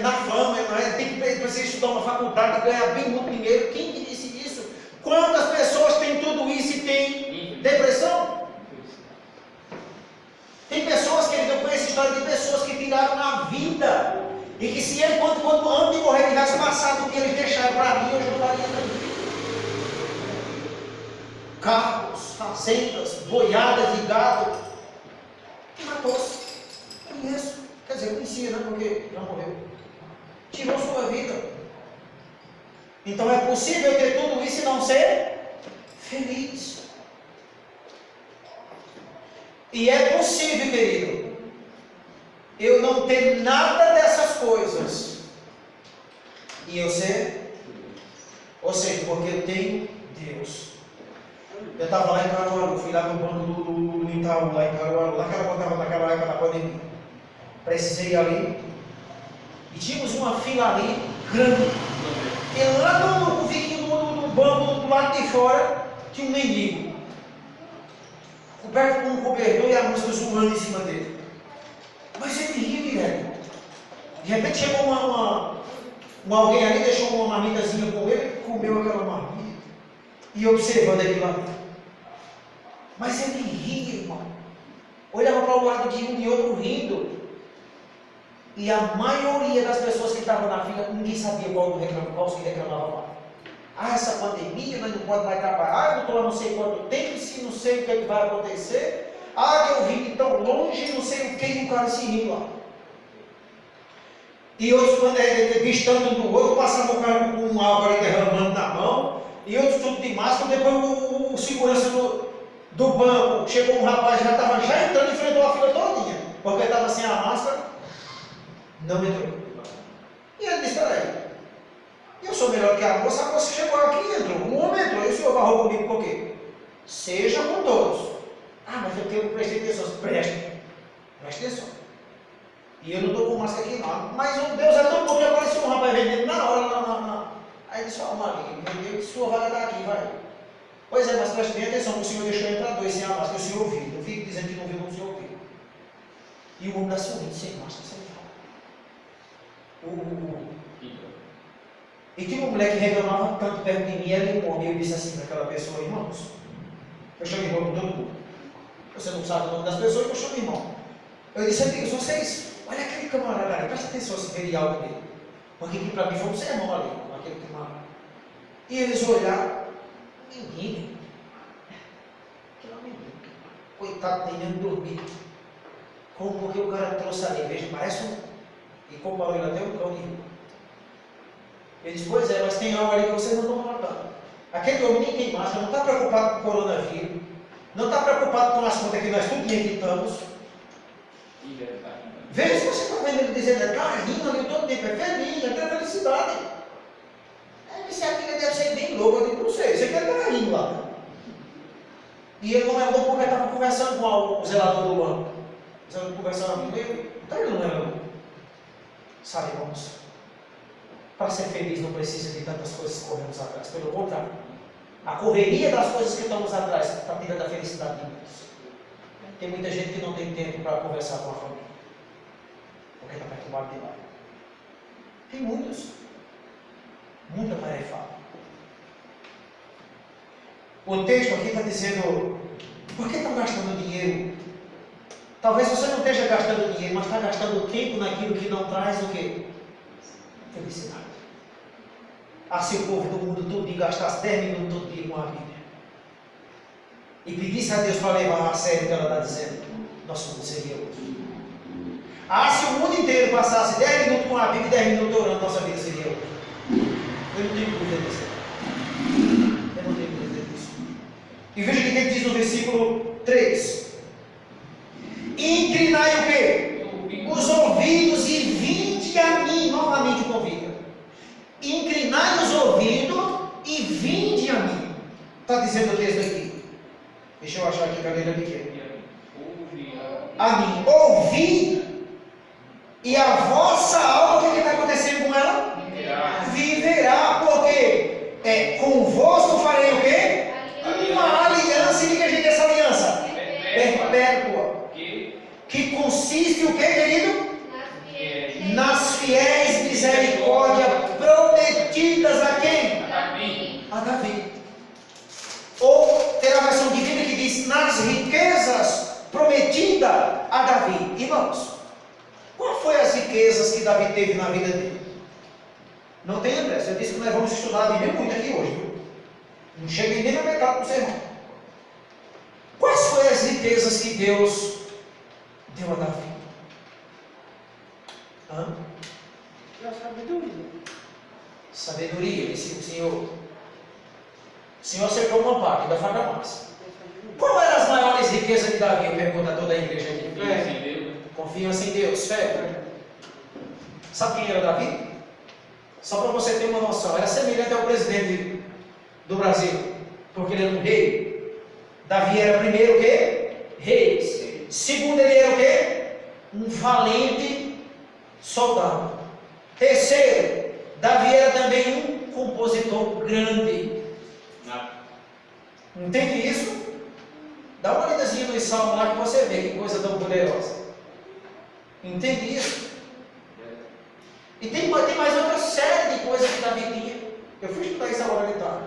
na fama, não é? Tem que precisar estudar uma faculdade e ganhar bem muito dinheiro. Quem que disse isso? Quantas pessoas têm tudo isso e têm depressão? Tem pessoas que eu conheço história de pessoas que tiraram a vida e que se ele, quando antes de morrer, tivesse passado o que eles deixaram para mim, eu ajudaria também. Carros, fazendas, boiadas de gado, e matou-se. Conheço, quer dizer, conhecia, né? Porque já morreu. Tirou sua vida. Então é possível ter tudo isso e não ser feliz. E é possível, querido, eu não ter nada dessas coisas e eu ser, ou seja, porque eu tenho Deus. Eu estava lá em Caruaru, fui lá no banco do Itaú, lá em Caruaru, lá que ela contava naquela época da pandemia. Precisei ir ali e tínhamos uma fila ali grande. E lá no banco do lado de fora tinha um mendigo, coberto com um cobertor e a música zoando em cima dele. Mas ele ria direto. De repente chegou alguém ali, deixou uma marmitazinha com ele, comeu aquela marmita e observando ele lá dentro. Mas ele ria, irmão. Olhava para o lado de um e outro rindo. E a maioria das pessoas que estavam na fila, ninguém sabia qual os que reclamavam mais. Essa pandemia, nós não podemos mais trabalhar, eu não estou lá não sei quanto tempo, se não sei o que vai acontecer. Que eu vim de tão longe, não sei o que, e o cara se riu lá. E outros, quando distante um do outro, passavam o cara com água ali derramando na mão, e outros tudo de máscara. Depois o segurança do banco, chegou um rapaz, já estava entrando e enfrentou a fila todinha, porque estava sem a máscara, não entrou. E ele disse, peraí, eu sou melhor que a moça chegou aqui e entrou, um homem entrou, e o senhor barrou comigo por quê? Seja com todos. Mas eu prestei atenção, preste atenção. E eu não estou com máscara aqui não. Mas o Deus é tão bom que apareceu um rapaz vendendo na hora. Aí ele disse, Maria, vendeu, o senhor vai dar aqui, vai. Pois é, mas preste bem atenção, o senhor deixou entrar dois sem a máscara, o senhor ouviu. Eu fico dizendo que não viu, como o senhor ouviu. E o homem da sorrindo, sem máscara, sem fala. E tinha uma mulher que reclamava tanto perto de mim, ela e um homem, eu disse assim para aquela pessoa, irmãos, eu chamo irmão para todo mundo. Você não sabe o nome das pessoas, eu chamo irmão. Eu disse, amigos, vocês, olha aquele camarada ali, presta atenção se verem algo dele. Porque aqui para mim foi um sermão ali, aquele camarada. E eles olharam, menino, aquele menino, coitado, tem nem dormir. Como porque o cara trouxe ali, veja, parece e comparou ele até um cão de rio. Ele disse, pois é, mas tem algo ali que vocês não estão notando. Aquele homem nem tem máscara, não está preocupado com o coronavírus, não está preocupado com as contas que nós tudo quitamos. Veja se você está vendo ele dizendo, está rindo ali todo tempo, é feliz, é felicidade. Ele disse, aquilo deve ser bem louco, eu digo, não sei, você quer estar rindo lá. E ele não é louco porque estava conversando com o zelador do banco. Conversando com ele, então ele não é louco. Sabe, irmãos? Para ser feliz não precisa de tantas coisas que corremos atrás, pelo contrário. A correria das coisas que estamos atrás está tirando a felicidade de muitos. Tem muita gente que não tem tempo para conversar com a família, porque está perturbado demais. Tem muitos. Muita tarefada. O texto aqui está dizendo, por que estão gastando dinheiro? Talvez você não esteja gastando dinheiro, mas está gastando tempo naquilo que não traz o quê? Felicidade. Se o povo do mundo todo gastasse 10 minutos todo dia com a Bíblia e pedisse a Deus para levar a sério o que ela está dizendo, nosso mundo seria outro. Se o mundo inteiro passasse 10 minutos com a Bíblia e 10 minutos orando, nossa vida seria outra. Eu não tenho dúvida disso. Eu não tenho dúvida disso. E veja o que ele diz no versículo 3. Inclinai o quê? Os ouvidos e vinde a mim. Novamente o convite. Inclinai os ouvidos e vinde a mim. Está dizendo o texto aqui. Deixa eu achar aqui a cadeira pequena. A mim. Ouvi. E a vossa alma, o que está acontecendo com ela? Viverá. Porque convosco farei o quê? Uma aliança. E diga, gente, essa aliança? Perpétua. Que consiste o quê, querido? Nas fiéis misericórdia prometidas a quem? A Davi. Ou tem a versão divina que diz nas riquezas prometidas a Davi. Irmãos, qual foi as riquezas que Davi teve na vida dele? Não tem, André. Eu disse que nós vamos estudar a Bíblia muito aqui hoje, viu? Não cheguei nem na metade do sermão. Quais foram as riquezas que Deus deu a Davi? Sabedoria, disse o Senhor. O Senhor acertou uma parte, ainda falta mais. Qual eram as maiores riquezas de Davi? Eu pergunto a toda a igreja aqui. Confiança em Deus, fé. Sabe quem era Davi? Só para você ter uma noção, era semelhante ao presidente do Brasil, porque ele era um rei. Davi era primeiro o quê? Rei. Segundo, ele era o quê? Um valente soldado. Terceiro, Davi era também um compositor grande. Entende isso? Dá uma lidazinha no Salmo lá que você vê que coisa tão poderosa. Entende isso? E tem mais outra série de coisas que Davi tinha. Eu fui estudar isso agora de tarde.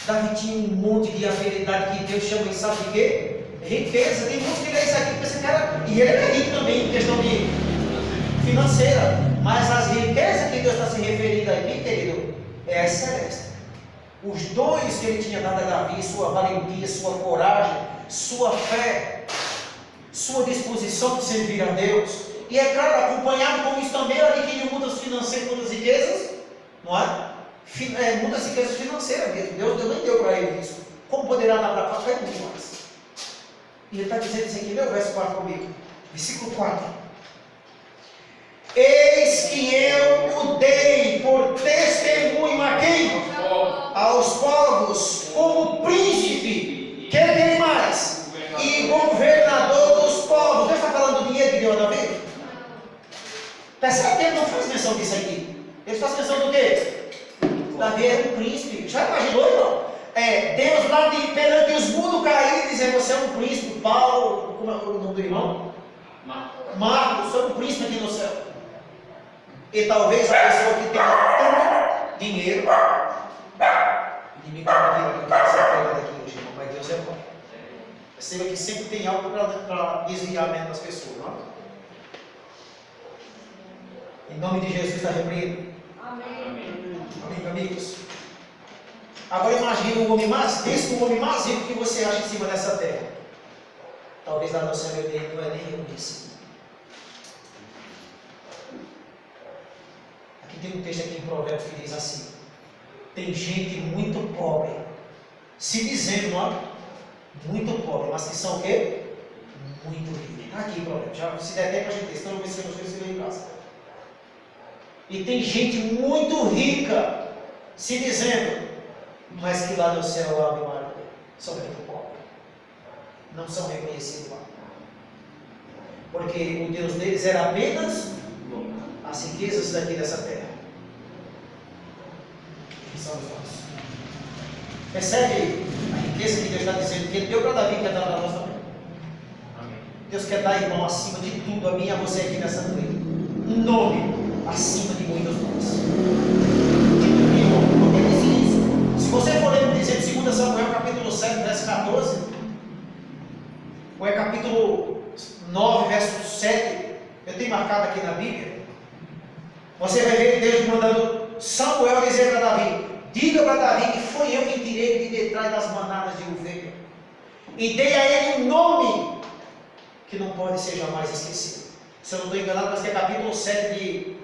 Davi tinha um monte de habilidade que Deus chama, sabe de quê? Riqueza. Tem muitos que lê isso aqui, esse cara, e ele é rico também em questão de financeira. Mas as riquezas que Deus está se referindo aqui, querido, é as celestes. Os dons que ele tinha dado a Davi, sua valentia, sua coragem, sua fé, sua disposição de servir a Deus. E é claro, acompanhado com isso também, ele adquiriu muitas financeiras, muitas riquezas, não é? Muitas riquezas financeiras mesmo. Deus nem deu para ele isso. Como poderá dar para cá? É muito mais. E ele está dizendo isso aqui, lê o verso 4 comigo. Versículo 4. Eis que eu o dei por testemunho a quem? Aos povos, como príncipe. Que tem mais? E governador dos povos. Deus está falando do dinheiro que deu a Davi? Percebe que ele não faz menção disso aqui? Ele faz menção do quê? Davi era um príncipe. Já imaginou, irmão? Deus lá perante os mundos caídos dizendo: você é um príncipe. Paulo, como é o nome do irmão? Marcos, você é um príncipe aqui no céu. E talvez a pessoa que tenha tanto dinheiro, inimigo daqui hoje, irmão, mas Deus é bom. Perceba que sempre tem algo para desviar mesmo das pessoas, não é? Em nome de Jesus está repreendido. Amém. Amém, amigos. Agora imagine o homem mais rico que você acha em cima dessa terra. Talvez a nossa dele não é nem reconhecido. Aqui tem um texto aqui em Provérbios que diz assim: tem gente muito pobre, se dizendo, não é? Muito pobre, mas que são o quê? Muito ricos. Está aqui em Provérbios, já se der tempo a gente ter, então eu vou ver se você em casa. E tem gente muito rica se dizendo, mas que lá no céu há memória, são muito pobres, não são reconhecidos lá, porque o Deus deles era apenas as riquezas daqui dessa terra, que são os nossos. Percebe a riqueza que Deus está dizendo? Que Ele deu para Davi, quer dar para nós também. Amém. Deus quer dar, irmão, acima de tudo, a mim e a você aqui nessa noite. Um nome acima de muitos nomes. Irmão, porque Ele diz isso. Se você for ler, dizer em 2 Samuel, capítulo 7, verso 14, ou é capítulo 9, verso 7, eu tenho marcado aqui na Bíblia, você vai ver Deus mandando Samuel dizer para Davi: diga para Davi que foi eu quem tirei ele de detrás das manadas de ovelha, e dei a ele um nome que não pode ser jamais esquecido. Se eu não estou enganado, mas que é capítulo 7 de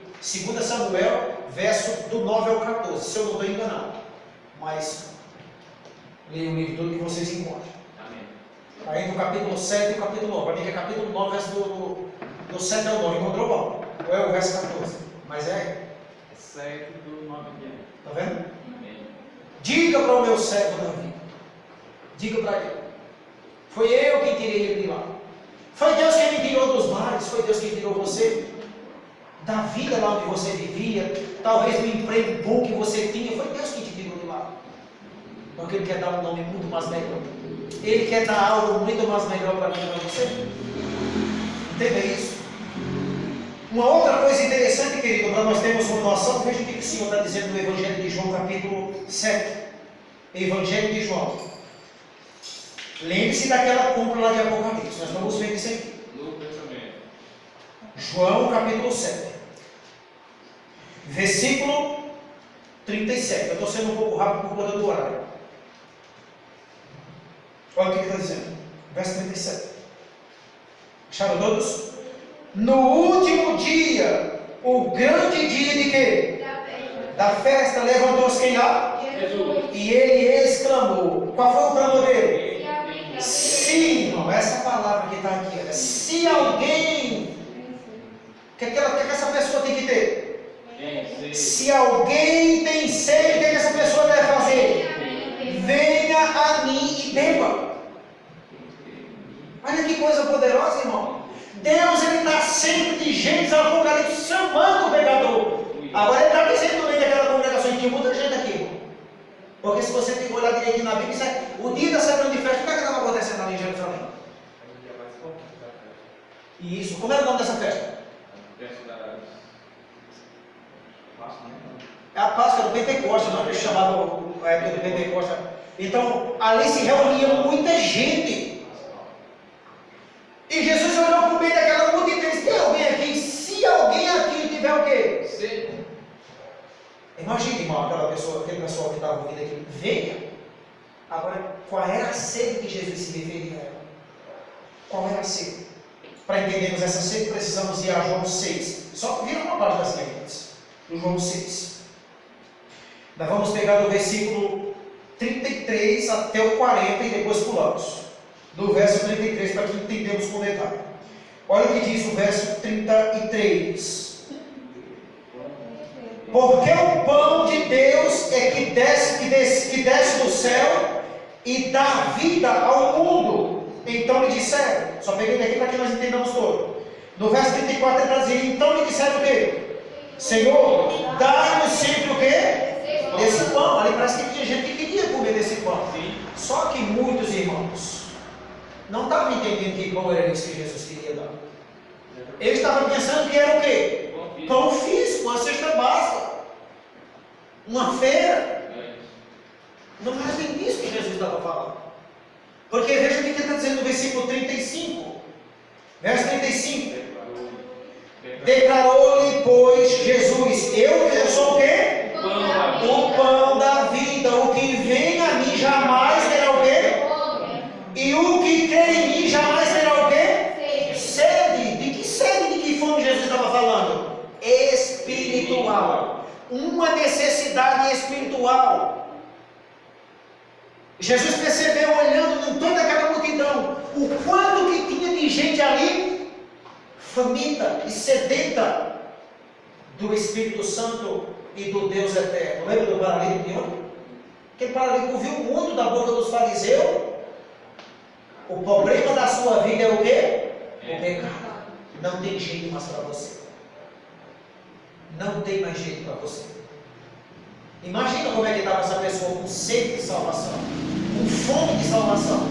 2 Samuel, verso do 9 ao 14, se eu não estou enganado. Mas leia o livro todo que vocês encontram. Amém. Aí no capítulo 7 e o capítulo 9. Para mim que é capítulo 9, verso do 7 ao 9. Encontrou bom? Ou é o verso 14? Mas é. 7 do 9 em diante. Está vendo? Amém. Diga para o meu servo Davi. Diga para ele. Foi eu quem tirei ele de lá. Foi Deus quem me tirou dos mares. Foi Deus quem tirou você da vida lá onde você vivia. Talvez do emprego bom que você tinha. Foi Deus quem te tirou de lá. Porque Ele quer dar um nome muito mais melhor. Ele quer dar algo muito mais melhor para mim e para você. Entenda isso. Uma outra coisa interessante, querido, para nós termos uma noção, veja o que o Senhor está dizendo no Evangelho de João, capítulo 7. Evangelho de João. Lembre-se daquela compra lá de Apocalipse. Nós vamos ver isso aqui. Lucas também. João, capítulo 7. Versículo 37. Eu estou sendo um pouco rápido por conta do horário. Olha o que ele está dizendo. Verso 37. Acharam todos? No último dia, o grande dia de quê? Da festa, levantou-se quem lá? Jesus. E ele exclamou. Qual foi o clamor dele? Sim, irmão, essa palavra que está aqui. Se alguém. O que essa pessoa tem que ter? Se alguém tem sede, o que essa pessoa deve fazer? Venha a mim e beba. Olha que coisa poderosa, irmão. Deus, Ele está sempre de Gênesis ao Apocalipse chamando o pecador. Agora Ele está dizendo no meio daquela congregação que tinha muita gente aqui, irmão. Porque se você tem que olhar direitinho na Bíblia, o dia da semana de festa, o que estava acontecendo ali em Jerusalém? E isso, como era o nome dessa festa? É a Páscoa do Pentecostes, não é que eles chamavam a época do Pentecostes. Então, ali se reunia muita gente. E Jesus olhou para o meio daquela multidão e disse: tem alguém aqui? Se alguém aqui tiver o quê? Sede. Imagina, irmão, aquele pessoal que estava ouvindo aqui. Venha. Agora, qual era a sede que Jesus se referia a ela? Qual era a sede? Para entendermos essa sede, precisamos ir a João 6. Só vira uma parte das letras. Do João 6. Nós vamos pegar do versículo 33 até o 40 e depois pulamos. Do verso 33 para que entendamos com detalhe. Olha o que diz o verso 33. Porque o pão de Deus é que desce do céu e dá vida ao mundo. Então lhe disseram, só peguei daqui para que nós entendamos todo. No verso 34 ele está dizendo: então lhe disseram o quê? Senhor, dá-nos sempre o quê? Desse pão. Ali parece que tinha gente que queria comer desse pão. Sim. Só que muitos irmãos não estavam entendendo que pão era isso que Jesus queria dar. Eles estavam pensando que era o quê? Pão físico, uma cesta básica, uma feira. Não era nem disso que Jesus estava falando. Porque veja o que ele está dizendo no versículo 35. Verso 35. Declarou-lhe, pois, Jesus: eu sou o quê? O pão da vida. O que vem a mim jamais terá o quê? E o que crê em mim jamais terá o quê? Sede. De que sede, de que fome Jesus estava falando? Espiritual. Uma necessidade espiritual. Jesus percebeu, olhando em toda aquela multidão, o quanto que tinha de gente ali, faminta e sedenta do Espírito Santo e do Deus eterno. Lembra do paralítico de ontem? Aquele paralítico ouviu muito da boca dos fariseus. O problema da sua vida é o quê? O pecado. Não tem jeito mais para você. Não tem mais jeito para você. Imagina como é que estava essa pessoa com sede de salvação, com fome de salvação.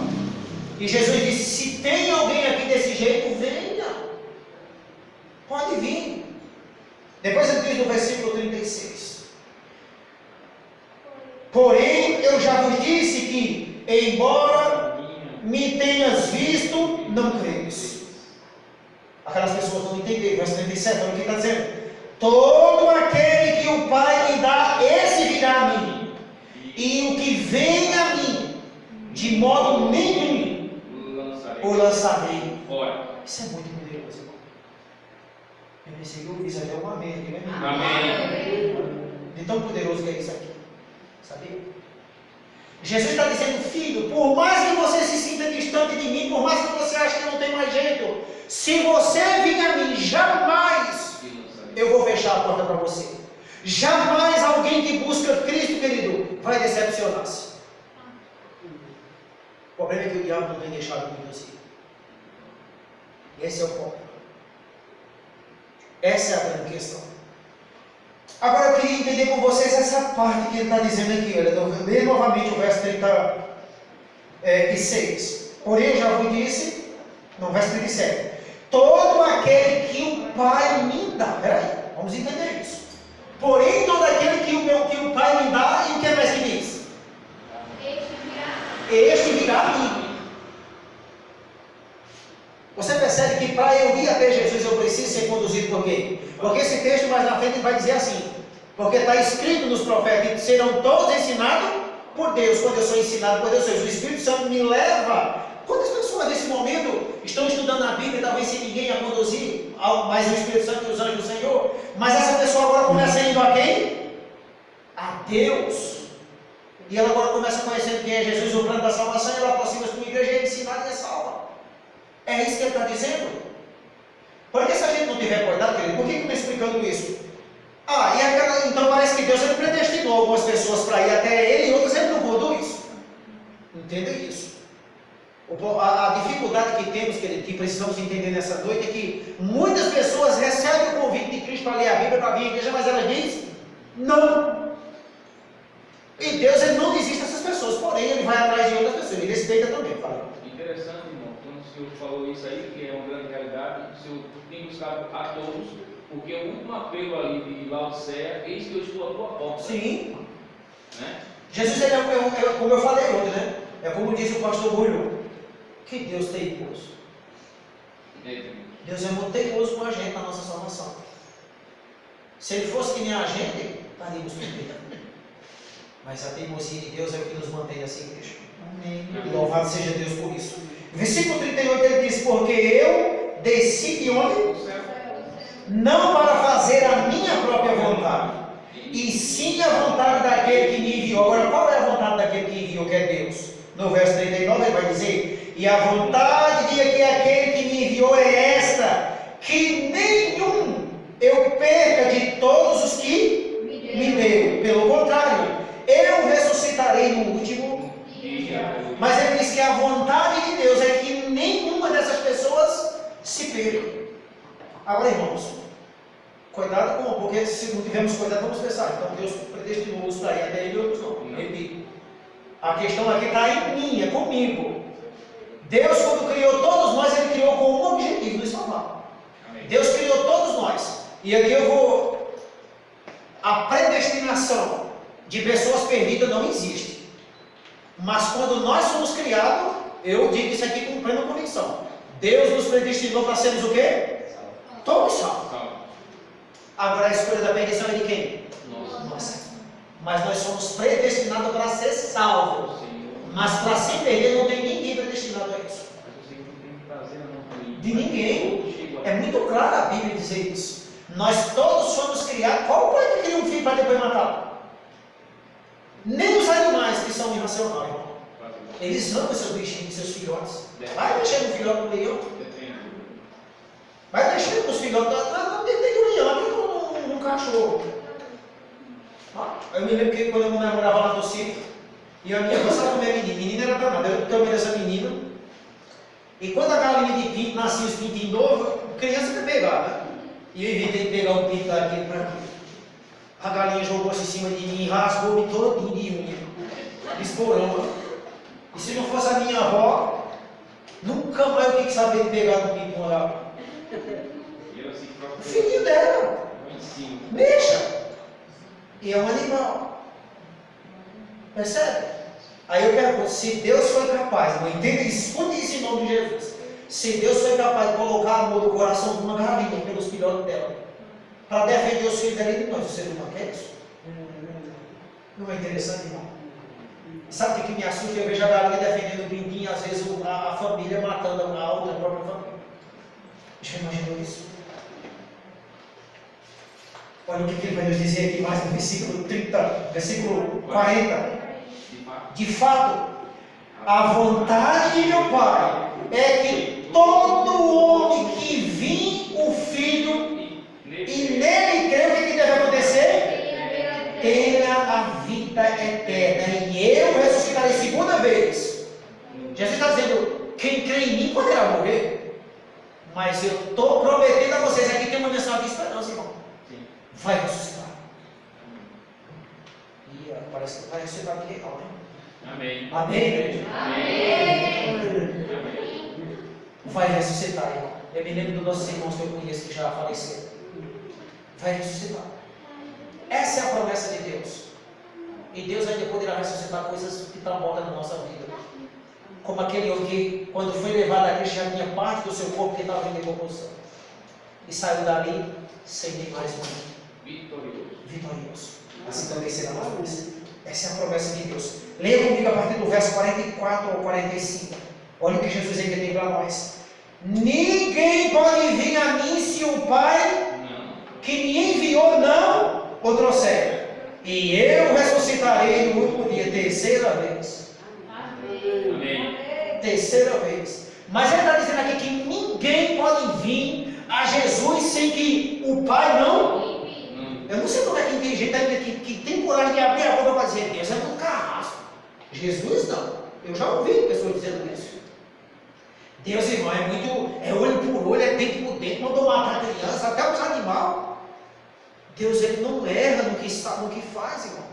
E Jesus disse: se tem alguém aqui desse jeito, venha. Pode vir. Depois ele diz no versículo 36. Porém, eu já vos disse que, embora me tenhas visto, não crees. Aquelas pessoas não entenderam. Verso 37, olha o que está dizendo. Todo aquele que o Pai me dá, esse virá a mim. E o que vem a mim, de modo nenhum, o lançarei fora. Isso é muito poderoso, irmão. Eu pensei que eu fiz até um amém aqui, né? Amém. De tão poderoso que é isso aqui. Sabia? Jesus está dizendo: filho, por mais que você se sinta distante de mim, por mais que você ache que não tem mais jeito, se você vir a mim, jamais eu vou fechar a porta para você. Jamais alguém que busca Cristo, querido, vai decepcionar-se. O problema é que o diabo não tem deixado muito assim. Esse é o ponto.Essa é a grande questão. Agora eu queria entender com vocês essa parte que ele está dizendo aqui. Olha, lê novamente o verso 36. Porém, eu já vos disse, no verso 37. Todo aquele que o Pai me dá. Peraí, vamos entender isso. Porém, todo aquele que o Pai me dá, e o que mais que diz? Este virá a mim. Você percebe que para eu ir até Jesus eu preciso ser conduzido por quem? Porque esse texto mais na frente vai dizer assim: porque está escrito nos profetas, serão todos ensinados por Deus. Quando eu sou ensinado por Deus, o Espírito Santo me leva. Quantas pessoas nesse momento estão estudando a Bíblia, talvez sem ninguém a conduzir, mas o Espírito Santo e os anjos do Senhor? Mas essa pessoa agora começa indo a quem? A Deus. E ela agora começa conhecendo quem é Jesus, o plano da salvação, e ela aproxima-se de uma igreja, é ensinada e é salva. É isso que ele está dizendo. Porque se a gente não tiver cuidado, querido, por que eu estou explicando isso? Então parece que Deus ele predestinou algumas pessoas para ir até Ele e outras Ele não conduz. Entenda isso. A dificuldade que temos, querido, que precisamos entender nessa noite, é que muitas pessoas recebem o convite de Cristo para ler a Bíblia, para vir à igreja, mas elas dizem não. E Deus ele não desiste dessas pessoas, porém Ele vai atrás de outras pessoas, Ele respeita também. Fala. Interessante, irmão, quando o Senhor falou isso aí, que é uma grande realidade, o Senhor tem buscado a todos, porque o último apelo ali de Laodiceia, eis que eu estou à tua porta. Sim. Né? Jesus, ele é como eu falei ontem, né? É como disse o pastor Bulho, que Deus tem teimoso. Deus é muito teimoso com a gente na nossa salvação. Se Ele fosse que nem a gente, estaríamos perdidos. Mas a teimosia de Deus é o que nos mantém assim, igreja. Amém. Louvado seja Deus por isso. Versículo 38 ele diz: porque eu desci de onde? Não para fazer a minha própria vontade, e sim a vontade daquele que me enviou. Agora, qual é a vontade daquele que enviou, que é Deus? No verso 39 ele vai dizer: e a vontade de aquele que me enviou é esta, que nenhum eu perca de todos os que me deu. Pelo contrário, eu ressuscitarei no último dia. Mas ele diz que a vontade de Deus é que nenhuma dessas pessoas se perca. Agora, irmãos, cuidado com, porque se não tivermos cuidado, vamos pensar. Então Deus predestinou os para ir até ele e outros não. Repito. A questão aqui está em mim, é comigo. Deus, quando criou todos nós, Ele criou com um objetivo: nos salvar. Deus criou todos nós. E aqui eu vou. A predestinação de pessoas perdidas não existe. Mas quando nós somos criados, eu digo isso aqui com plena convicção: Deus nos predestinou para sermos o quê? Todos salvos. Agora a escolha da perdição é de quem? Nossa. Mas nós somos predestinados para ser salvos. Mas para se perder não tem ninguém predestinado a isso. De ninguém. É muito claro a Bíblia dizer isso. Nós todos fomos criados. Qual o pai que cria um filho para depois matá-lo? Nem os animais que são irracionais, irmão. Eles amam seus bichinhos, seus filhotes. Vai mexer no filhote do leão. Vai mexer nos filhotes. Não tem do leão, aqui num cachorro. Eu me lembro que quando eu morava lá no sítio, e a minha mãe sabe como é menina era danada. Eu também dessa menina. E quando a galinha de pinto nascia os pintinhos novos, criança quer pegar, né? E eu evitei pegar o pinto daquele para aqui. A galinha jogou-se em cima de mim, rasgou-me todinho de unha, de esporão. E se não fosse a minha avó, nunca mais eu tinha que saber de pegar no pinto lá. O filhinho dela. Deixa. E é um animal. Percebe? Aí eu pergunto, se Deus foi capaz, não entenda isso, escute isso em nome de Jesus. Se Deus foi capaz de colocar amor no coração de uma galinha pelos filhotes dela, para defender os filhos dela de nós, o ser humano quer isso? Não é interessante, irmão? Sabe o que me assusta? Eu vejo a galinha defendendo o pintinho, às vezes a família matando a outra própria família. Já imaginou isso? Olha o que ele vai nos dizer aqui mais no versículo 30, versículo 40. De fato, a vontade de meu Pai é que todo homem que vir o Filho e nele crê, o que deve acontecer? Tenha a vida eterna, e eu ressuscitarei segunda vez. Jesus está dizendo, quem crê em mim poderá morrer. Mas eu estou prometendo a vocês, aqui tem uma mensagem de esperança, irmão. Vai ressuscitar. E parece que vai ressuscitar aqui legal, né? Amém. Amém, igreja? Amém. Vai ressuscitar, irmão. Eu me lembro dos nossos irmãos que eu conheço que já faleceram. Vai ressuscitar. Essa é a promessa de Deus. E Deus ainda poderá ressuscitar coisas que estão mortas na nossa vida. Como aquele homem que, quando foi levado a Cristo, já tinha parte do seu corpo que estava em decomposição. E saiu dali sem nem mais um. Vitorioso. Assim também será nós. Essa é a promessa de Deus. Leia comigo a partir do verso 44 ao 45. Olha o que Jesus ainda tem para nós. Ninguém pode vir a mim se o Pai que me enviou não o trouxer. E eu ressuscitarei no último dia, terceira vez. Amém. Terceira vez. Mas ele está dizendo aqui que ninguém pode vir a Jesus sem que o Pai não. Eu não sei como é que tem gente ainda que tem coragem de abrir a boca para dizer Deus é muito carrasco. Jesus não. Eu já ouvi pessoas dizendo isso. Deus, irmão, é muito. É olho por olho, é dente por dente, mandou matar a criança, até os animais. Deus, ele não erra no que sabe, no que faz, irmão.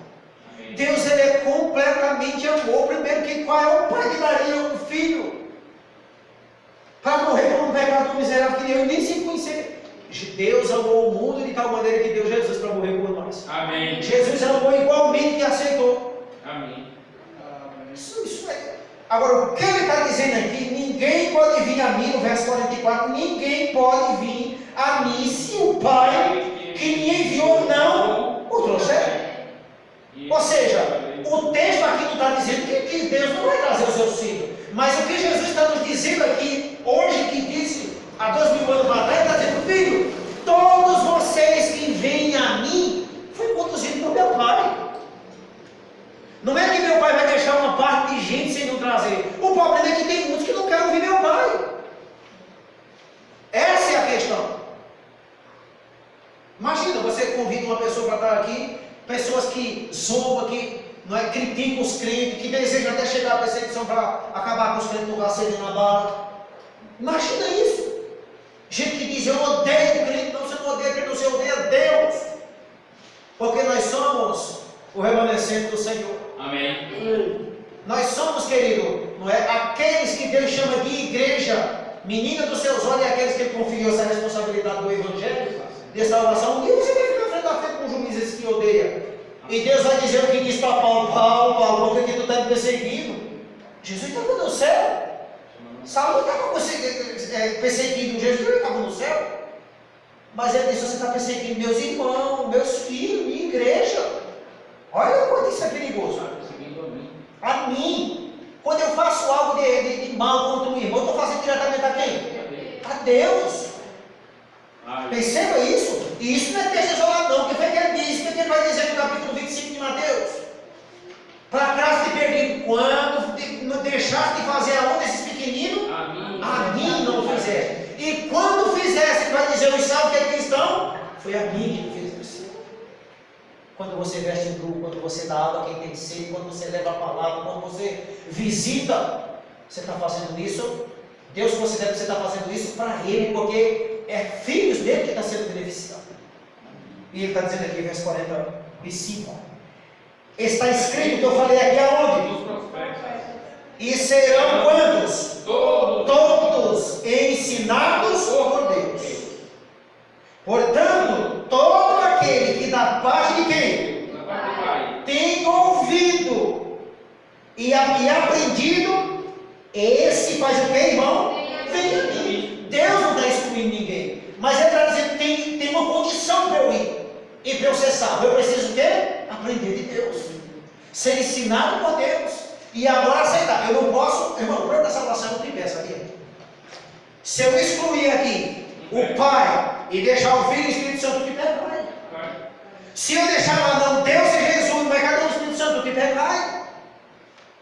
Amém. Deus, ele é completamente amor. Primeiro, que qual é o pai que daria um filho para morrer por um pecador miserável que eu nem se conhecer? Deus amou o mundo de tal maneira que deu Jesus para morrer por nós. Amém. Jesus amou igualmente e aceitou. Amém. Isso é. Agora, o que ele está dizendo aqui? Ninguém pode vir a mim, no verso 44, ninguém pode vir a mim se o Pai que me enviou não o trouxer. Ou seja, o texto aqui não está dizendo que Deus não vai trazer os seus filhos. Mas o que Jesus está nos dizendo aqui, hoje, que disse há 2000 anos atrás, está dizendo, filho, todos vocês que vêm a mim, foi conduzido por meu Pai. Não é que meu Pai vai deixar uma parte de gente sem não trazer. O problema é que tem muitos que não querem ouvir meu Pai. Essa é a questão. Imagina, você convida uma pessoa para estar aqui, pessoas que zombam, que não é, criticam os crentes, que desejam até chegar à perseguição para acabar com os crentes no lugar serem na bala. Imagina isso. Gente que diz, eu odeio o crente. Não, você não odeia crente, você odeia Deus. Porque nós somos o remanescente do Senhor. Amém. Nós somos, querido, não é? Aqueles que Deus chama de igreja, menina dos seus olhos, é aqueles que Ele confiou essa responsabilidade do Evangelho, de salvação. Um dia você vai ficar frente a frente com juízes que odeia. E Deus vai dizer o que diz para Paulo: Paulo, por que tu está me perseguindo? Jesus estava no céu. Saulo estava perseguindo Jesus, ele estava no céu. Mas ele disse: você está perseguindo meus irmãos, meus filhos, minha igreja. Olha o quanto isso é perigoso. A mim. Quando eu faço algo de mal contra um irmão, eu estou fazendo diretamente a quem? A Deus. Perceba isso. E isso não é texto isolado não. O que foi que ele diz? O que ele vai dizer no capítulo 25 de Mateus? Para trás te perdido quando não deixaste de fazer aonde esses pequeninos? A mim não fizeste. E quando fizeste, ele vai dizer: os salvos que aqui estão, foi a mim que tu fizeste. Quando você veste em grupo, quando você dá água a quem tem sede, quando você leva a palavra, quando você visita, você está fazendo isso. Deus considera que você está fazendo isso para Ele, porque é filhos dele que está sendo beneficiado. E Ele está dizendo aqui, verso 40. e 5. Está escrito que eu falei aqui aonde? Dos profetas. E serão quantos? Todos. Todos ensinados por Deus. Portanto, todo aquele que da parte de quem? Da parte do Pai. Tem ouvido e aprendido, esse faz o que, irmão? Vem a mim. Deus não está excluindo ninguém, mas ele está dizendo que tem uma condição para eu ir e para eu ser salvo. Eu preciso o quê? Aprender de Deus, ser ensinado por Deus e agora aceitar. Eu não posso, irmão, o plano da salvação é um tripé, sabia? Se eu excluir aqui o Pai e deixar o Filho e o Espírito Santo, o tripé cai. Se eu deixar lá não Deus e Jesus, mas cadê o Espírito Santo, o tripé cai.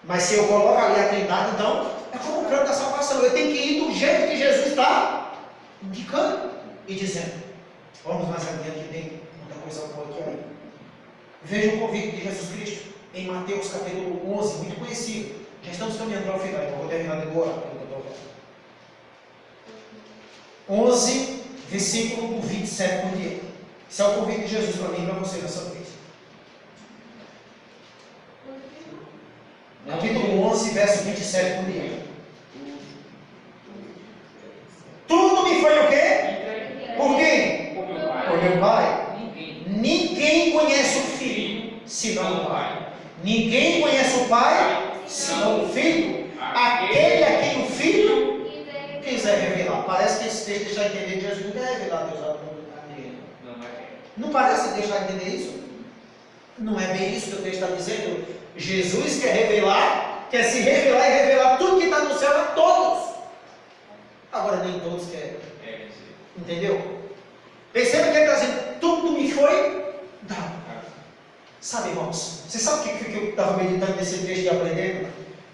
Mas se eu coloco ali a Trindade, então é como o plano da salvação. Eu tenho que ir do jeito que Jesus está indicando e dizendo. Vamos mais adiante, que tem muita coisa boa aqui ainda. Veja o convite de Jesus Cristo em Mateus capítulo 11, muito conhecido. Já estamos caminhando ao final, então vou terminar de boa. 11, versículo do 27 por diante. Esse é o convite de Jesus para mim e para você nessa vez. Capítulo 11, verso 27 por diante. Tudo me foi o quê? Por quem? Por meu Pai. Ninguém conhece o Filho, senão o Pai. Ninguém conhece o Pai, senão o Filho. Aquele a quem o Filho quiser revelar. Parece que esse texto está entendendo que Jesus não quer revelar Deus a ninguém. Não parece que Deus está entendendo isso? Não é bem isso que o texto está dizendo. Jesus quer revelar, quer se revelar e revelar tudo que está no céu a todos. Agora nem todos querem. Entendeu? Perceba que ele está dizendo, tudo me foi dado. Sabe, irmãos, você sabe o que eu estava meditando nesse texto e aprendendo?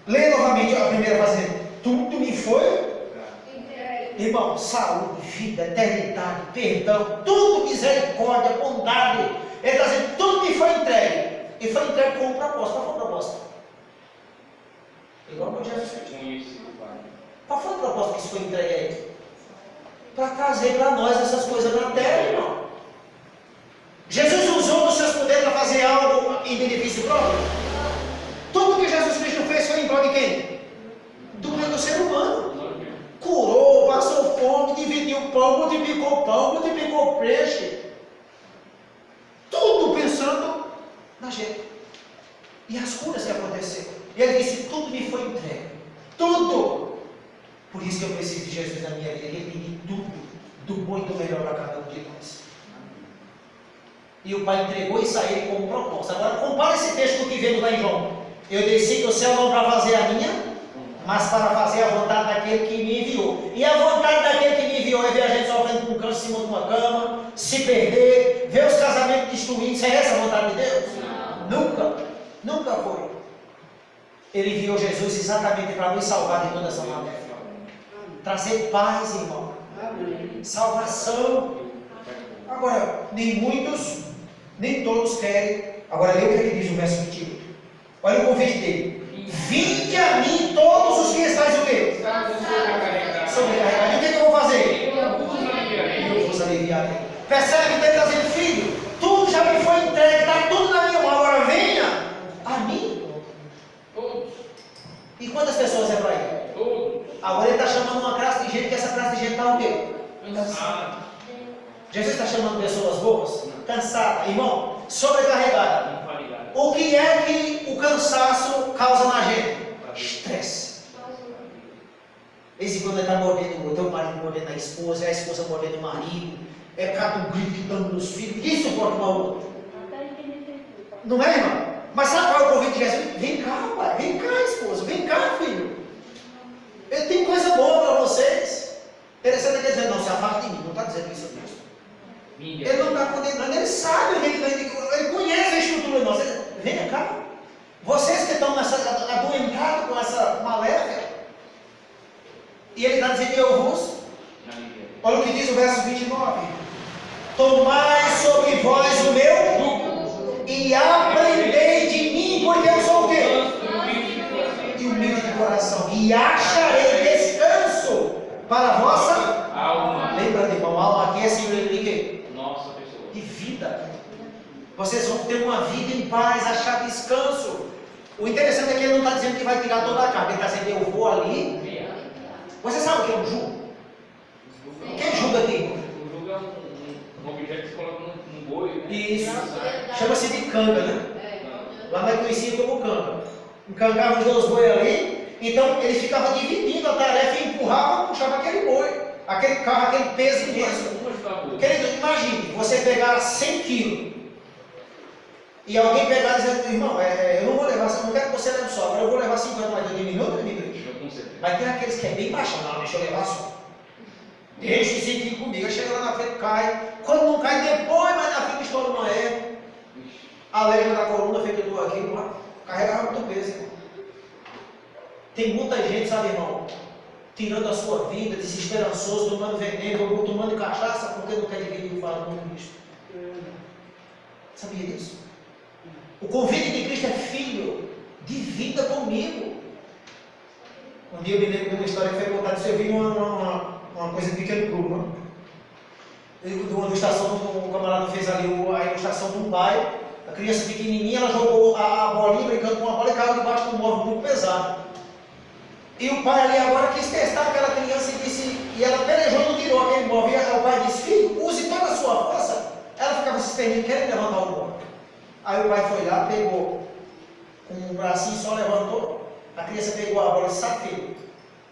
Lê novamente a primeira frase. Tudo me foi. Irmão, saúde, vida, eternidade, perdão, tudo, misericórdia, bondade. Ele está dizendo, tudo me foi entregue. E foi entregue com um propósito. Qual foi o propósito? Igual que Jesus fez. Qual foi o propósito que isso foi entregue a ele? Para trazer para nós essas coisas na terra, irmão. Jesus usou dos seus poderes para fazer algo em benefício próprio? Tudo que Jesus Cristo fez foi em prol de quem? Do ser humano. Curou, passou fome, dividiu o pão, multiplicou o peixe. Tudo pensando na gente. E as curas que aconteceram. E ele disse, tudo me foi entregue. Tudo. Por isso que eu preciso de Jesus na minha vida. Ele pediu tudo, do bom e do melhor para cada um de nós. E o Pai entregou isso a ele como propósito. Agora compara esse texto com o que vemos lá em João. Eu desci do céu não para fazer a minha, mas para fazer a vontade daquele que me enviou. E a vontade daquele que me enviou é ver a gente sofrendo com um câncer em cima de uma cama, se perder, ver os casamentos destruídos. É essa a vontade de Deus? Não. Nunca foi. Ele enviou Jesus exatamente para nos salvar de toda essa matéria. Trazer paz, irmão. Salvação. Agora, nem muitos, nem todos querem. Agora, lê o que ele diz no verso 28. Olha o convite dele. Vinde a mim todos os que estáis o quê? Sobrecarregados. E o que eu vou fazer? Eu vos aliviarei. Percebe que ele está dizendo, filho, tudo já me foi entregue, está tudo na minha mão. Agora venha a mim. Todos. E quantas pessoas é para ir? Todos. Agora ele está chamando uma classe de gente, que essa classe de gente está o quê? Cansada. Jesus está chamando pessoas boas? Cansada. Irmão, sobrecarregada. O que é que o cansaço causa na gente? Estresse. De vez em quando ele está mordendo o teu marido, mordendo a esposa mordendo o marido, é cada um grito gritando nos filhos, ninguém suporta uma outra. Não é, irmão? Mas sabe qual é o convite de Jesus? Vem cá, pai, vem cá, esposa, vem cá, filho. Ele tem coisa boa para vocês. Ele está dizendo, não, se afaste de mim, não está dizendo isso mesmo. Ele não está condenando, ele sabe, ele conhece a estrutura nossa. Venha cá. Vocês que estão adoentados com essa maléfica. E ele está dizendo, eu vos. Olha o que diz o verso 29. Tomai sobre vós o meu jugo e aprendei de mim, porque eu sou o quê? E humilde de coração. E acharei descanso para a vossa alma. Lembra, irmão, alma aqui é sinônimo de quê? Nossa pessoa. De vida. Vocês vão ter uma vida em paz, achar descanso. O interessante é que ele não está dizendo que vai tirar toda a carga. Ele está dizendo que eu vou ali. Você sabe o que é um jugo? Quem julga aqui? O jugo é um objeto que se coloca num boi, né? Isso. Chama-se de canga, né? Lá nós conhecíamos como canga. Encangava os dois bois ali. Então ele ficava dividindo a tarefa e empurrava, puxava aquele boi. Aquele carro, aquele peso imenso. Querido, imagine, você pegar 100 quilos e alguém pegar e dizer, irmão, eu não vou levar, eu não quero que você leve só, agora eu vou levar 50, mas eu diminuo ou diminui? Vai ter aqueles que é bem baixo, não, deixa eu levar só. Deixa esse aqui comigo, chega lá na frente, cai. Quando não cai, depois, mas na frente estoura uma erva. A légua da coluna feita do aqui, carregava muito peso, irmão. Tem muita gente, sabe, irmão, tirando a sua vida, desesperançoso, tomando veneno, tomando cachaça, porque não quer dividir o fardo com Cristo. Sabia disso? O convite de Cristo é filho, divida comigo. Um dia eu me lembro de uma história que foi contada, eu vi uma coisa de pequeno grupo, né? De uma ilustração, um camarada fez ali a ilustração de um pai, a criança pequenininha, ela jogou a bolinha brincando com a bola e caiu debaixo de um móvel muito pesado. E o pai ali agora quis testar aquela criança e disse, e ela pelejou e não tirou aquele móvel. E o pai disse, filho, use toda a sua força. Ela ficava se esperando, querendo levantar o móvel. Aí o pai foi lá, pegou com um bracinho só, levantou. A criança pegou a bola e disse, sabe, filho,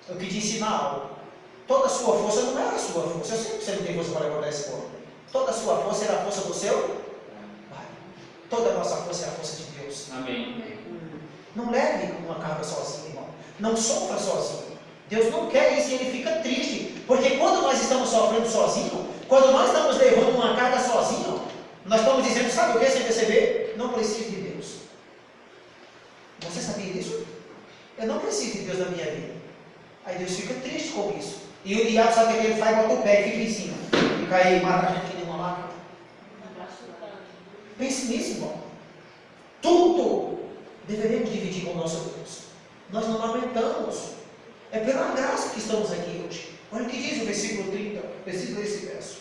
eu quis te ensinar algo. Toda a sua força não era a sua força. Eu sei que você não tem força para levantar esse móvel. Toda a sua força era a força do seu pai. Toda a nossa força é a força de Deus. Amém. Não leve uma carga sozinho, irmão. Não sofra sozinho. Deus não quer isso e ele fica triste. Porque quando nós estamos sofrendo sozinho, quando nós estamos levando uma carga sozinho, nós estamos dizendo, sabe o que, sem perceber? Não preciso de Deus. Você sabia disso? Eu não preciso de Deus na minha vida. Aí Deus fica triste com isso. E o diabo sabe o que ele faz? Bota o pé e fica em cima. Fica aí, mata a gente que nem uma vaca. Pense nisso, irmão. Tudo deveremos dividir com o nosso Deus. Nós não lamentamos. É pela graça que estamos aqui hoje. Olha o que diz o versículo 30, versículo desse verso.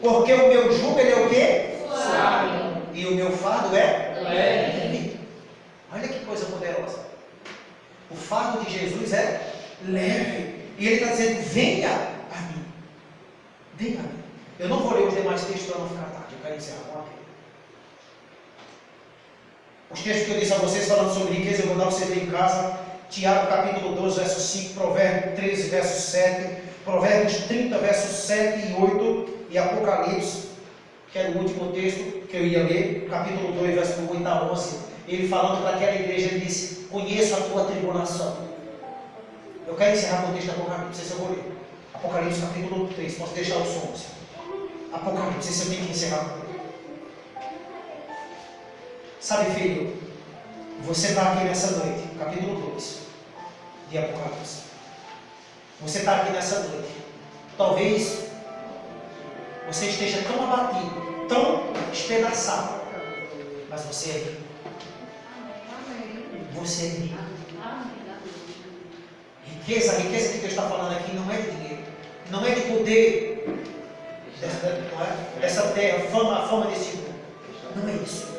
Porque o meu jugo ele é o quê? Suave. E o meu fardo é Leve. Olha que coisa poderosa. O fardo de Jesus é leve. E ele está dizendo, venha a mim. Venha a mim. Eu não vou ler os demais textos para não ficar tarde. Eu quero encerrar com aquele. Os textos que eu disse a vocês falando sobre riqueza, eu vou dar para vocês ler em casa. Tiago capítulo 12, verso 5, Provérbios 13, verso 7, Provérbios 30, versos 7 e 8, e Apocalipse, que era o último texto que eu ia ler, capítulo 2, verso 8 a 11, ele falando para aquela igreja, ele disse, conheço a tua tribulação. Eu quero encerrar com o texto de Apocalipse, esse eu vou ler. Apocalipse capítulo 3, posso deixar o som assim. Apocalipse, esse eu tenho que encerrar com ele. Sabe, filho, você está aqui nessa noite, capítulo 2 de Apocalipse. Você está aqui nessa noite. Talvez você esteja tão abatido, tão espedaçado, mas você é rico. Você é rico. A riqueza que Deus está falando aqui não é de dinheiro, não é de poder dessa terra, a fama desse mundo. Não é isso.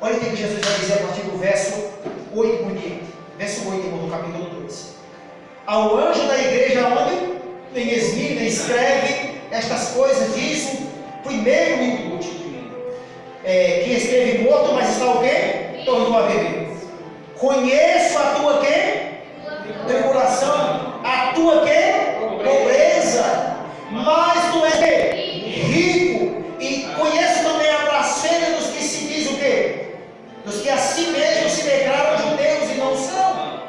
Olha o que Jesus vai dizer a partir do verso 8 por diante. Verso 8, irmão, do capítulo 2. Ao anjo da igreja onde? Em Esmirna, escreve estas coisas, diz o primeiro e o último. Que esteve morto, mas está o quê? Tornou a viver. Conheço a tua quê? Tribulação. A tua quê? Pobreza. Mas tu és quê? Rico. E conheço também a blasfêmia dos que se diz o quê? Dos que a si mesmos se declaram judeus e não são,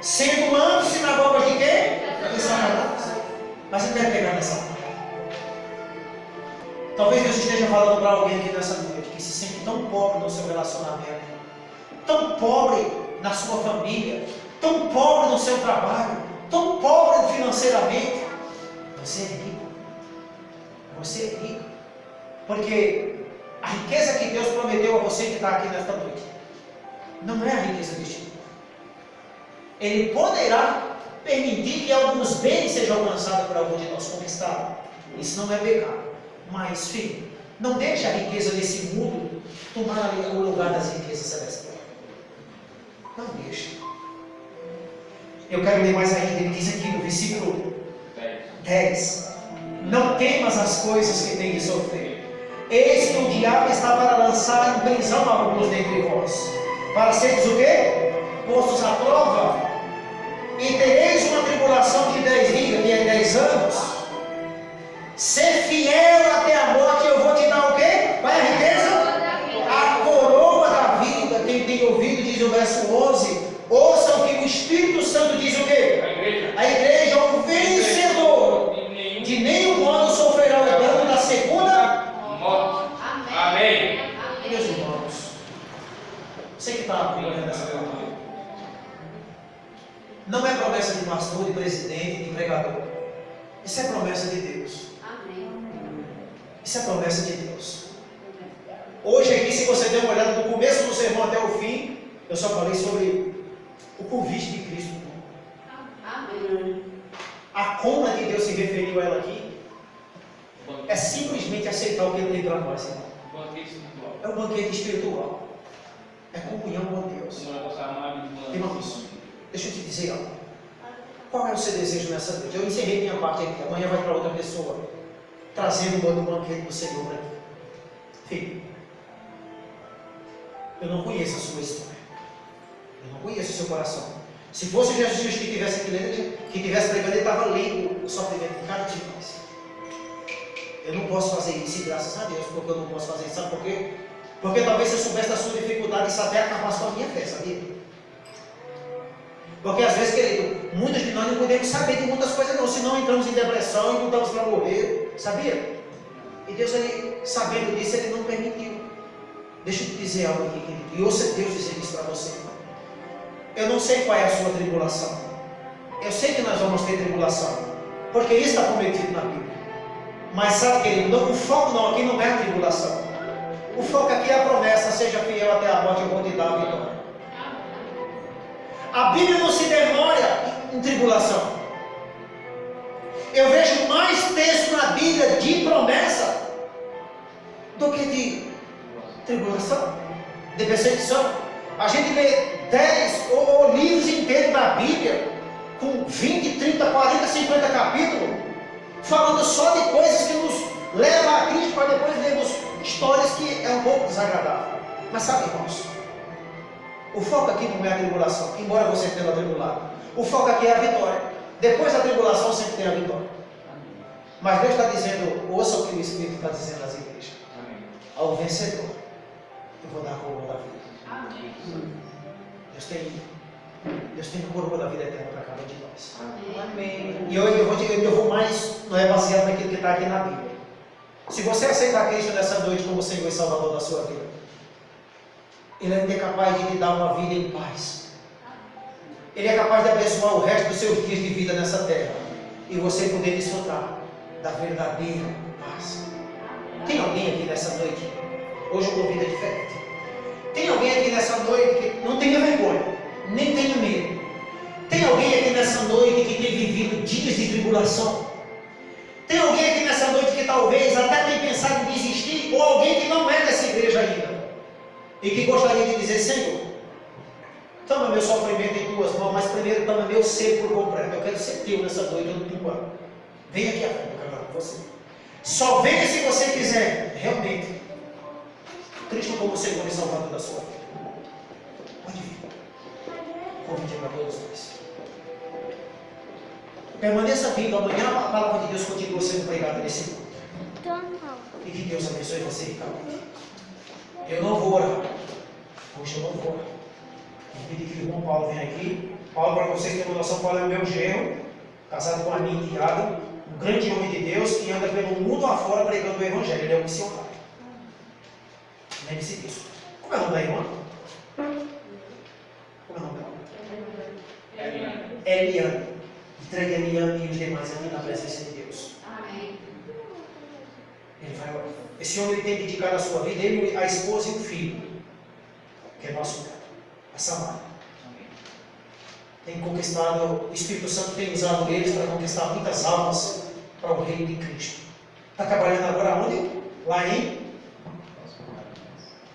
sendo ambos sinagogas de quê? De Satanás. Mas você deve pegar nessa parte. Talvez Deus esteja falando para alguém aqui nessa noite que se sente tão pobre no seu relacionamento, tão pobre na sua família, tão pobre no seu trabalho, tão pobre financeiramente. Você é rico. Você é rico. Porque a riqueza que Deus prometeu a você que está aqui nesta noite não é a riqueza deste mundo. Ele poderá permitir que alguns bens sejam alcançados por algum de nós, conquistados. Isso não é pecado. Mas, filho, Não deixe a riqueza desse mundo tomar o lugar das riquezas celestiais. Não deixe. Eu quero ler mais ainda. Ele diz aqui no versículo 10. Não temas as coisas que tem de sofrer. Eis que o diabo está para lançar em prisão alguns dentre vós, para seres o quê? Postos à prova, e tereis uma tribulação de 10 dias, que é 10 anos. Ser fiel até a morte, eu vou te dar o quê? Qual é a riqueza? A coroa da vida. Quem tem ouvido, diz o verso 11, ouçam que o Espírito Santo diz o quê? A igreja, o vencedor, de nenhum modo sofrerá o dano da segunda morte. Amém. Meus irmãos, você que está acompanhando essa palavra, não é promessa de pastor, de presidente, de pregador. Isso é promessa de Deus. Isso é promessa de Deus. Hoje aqui, se você der uma olhada do começo do sermão até o fim, eu só falei sobre o convite de Cristo. A como é que Deus se referiu a ela aqui é simplesmente aceitar o que Ele tem para nós, irmão. É um banquete espiritual. É comunhão com Deus. Irmãos, deixa eu te dizer algo. Qual é o seu desejo nessa noite? Eu encerrei minha parte aqui. Amanhã vai para outra pessoa, trazendo o banquete do Senhor para aqui. Filho, eu não conheço a sua história. Eu não conheço o seu coração. Se fosse Jesus Cristo que estivesse aqui lendo, que estivesse pregando, ele estava lendo o sofrimento de cada um de nós. Eu não posso fazer isso, e graças a Deus, porque eu não posso fazer isso. Sabe por quê? Porque talvez se eu soubesse da sua dificuldade, isso até acabasse com a minha fé, sabia? Porque às vezes, querido, muitos de nós não podemos saber de muitas coisas não, senão entramos em depressão e lutamos para morrer, sabia? E Deus, ele, sabendo disso, ele não permitiu. Deixa eu te dizer algo aqui, querido, e ouça Deus dizer isso para você. Eu não sei qual é a sua tribulação. Eu sei que nós vamos ter tribulação, porque isso está prometido na Bíblia. Mas sabe, querido, o foco não, aqui não é a tribulação. O foco aqui é a promessa: seja fiel até a morte, eu vou te dar a vitória. A Bíblia não se demora em tribulação. Eu vejo mais texto na Bíblia de promessa do que de tribulação, de perseguição. A gente lê 10 ou livros inteiros da Bíblia, com 20, 30, 40, 50 capítulos, falando só de coisas que nos levam a Cristo, para depois lermos histórias que é um pouco desagradável. Mas sabe, irmãos, o foco aqui não é a tribulação, embora você tenha atribulado. O foco aqui é a vitória. Depois da tribulação sempre tem a vitória. Mas Deus está dizendo, ouça o que o Espírito está dizendo às igrejas. Ao vencedor, eu vou dar a coroa da vida. Deus tem a coroa da vida eterna para cada um de nós. Amém. E eu vou mais, não é baseado naquilo que está aqui na Bíblia. Se você aceitar Cristo nessa noite como Senhor e Salvador da sua vida, Ele é capaz de te dar uma vida em paz. Ele é capaz de abençoar o resto dos seus dias de vida nessa terra, e você poder desfrutar da verdadeira paz. Tem alguém aqui nessa noite? Hoje o convite é diferente. Tem alguém aqui nessa noite que não tenha vergonha, nem tenha medo. Tem alguém aqui nessa noite que tem vivido dias de tribulação. Tem alguém aqui nessa noite que talvez até tenha pensado em desistir, ou alguém que não é dessa igreja ainda, e que gostaria de dizer: Senhor, toma meu sofrimento em tuas mãos, mas primeiro toma meu ser por completo. Eu quero ser teu nessa noite, eu não tua. Vem aqui à frente, eu quero falar com você. Só venha se você quiser, realmente, Cristo como Senhor e Salvador da sua vida. Pode vir. Convite para todos nós. Permaneça vindo. Amanhã a palavra de Deus continua sendo pregada nesse mundo. E que Deus abençoe você ricamente. Eu não vou orar. Hoje eu não vou orar. Vou pedir que o irmão Paulo venha aqui. Paulo, para vocês terem uma noção, Paulo é o meu genro, casado com a minha enteada, um grande homem de Deus que anda pelo mundo afora pregando o Evangelho. Ele é um missionário. Lembre-se disso. Como é o nome da irmã? Como é o nome dela? Eliane. Entregue a Eliane e os demais aqui na presença de Deus. Amém. Ele vai orar. Esse homem ele tem dedicado a sua vida, ele, a esposa e o filho, que é nosso neto, a Samara. Tem conquistado, o Espírito Santo tem usado eles para conquistar muitas almas para o reino de Cristo. Está trabalhando agora onde? Lá em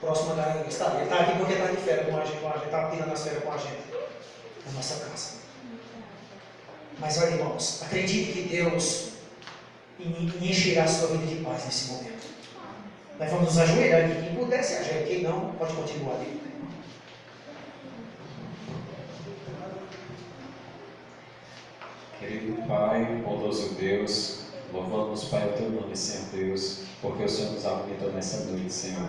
próximo da Ele está aqui porque está de férias com a gente, está tirando as férias com a gente, na nossa casa. Mas olha, irmãos, acredite que Deus encherá a sua vida de paz nesse momento. Nós vamos nos ajoelhar aqui. Quem puder se ajoelha, quem não, pode continuar ali. Querido Pai, bondoso Deus, louvamos, Pai, o Teu nome, Senhor Deus, porque o Senhor nos alimentou nessa noite, Senhor.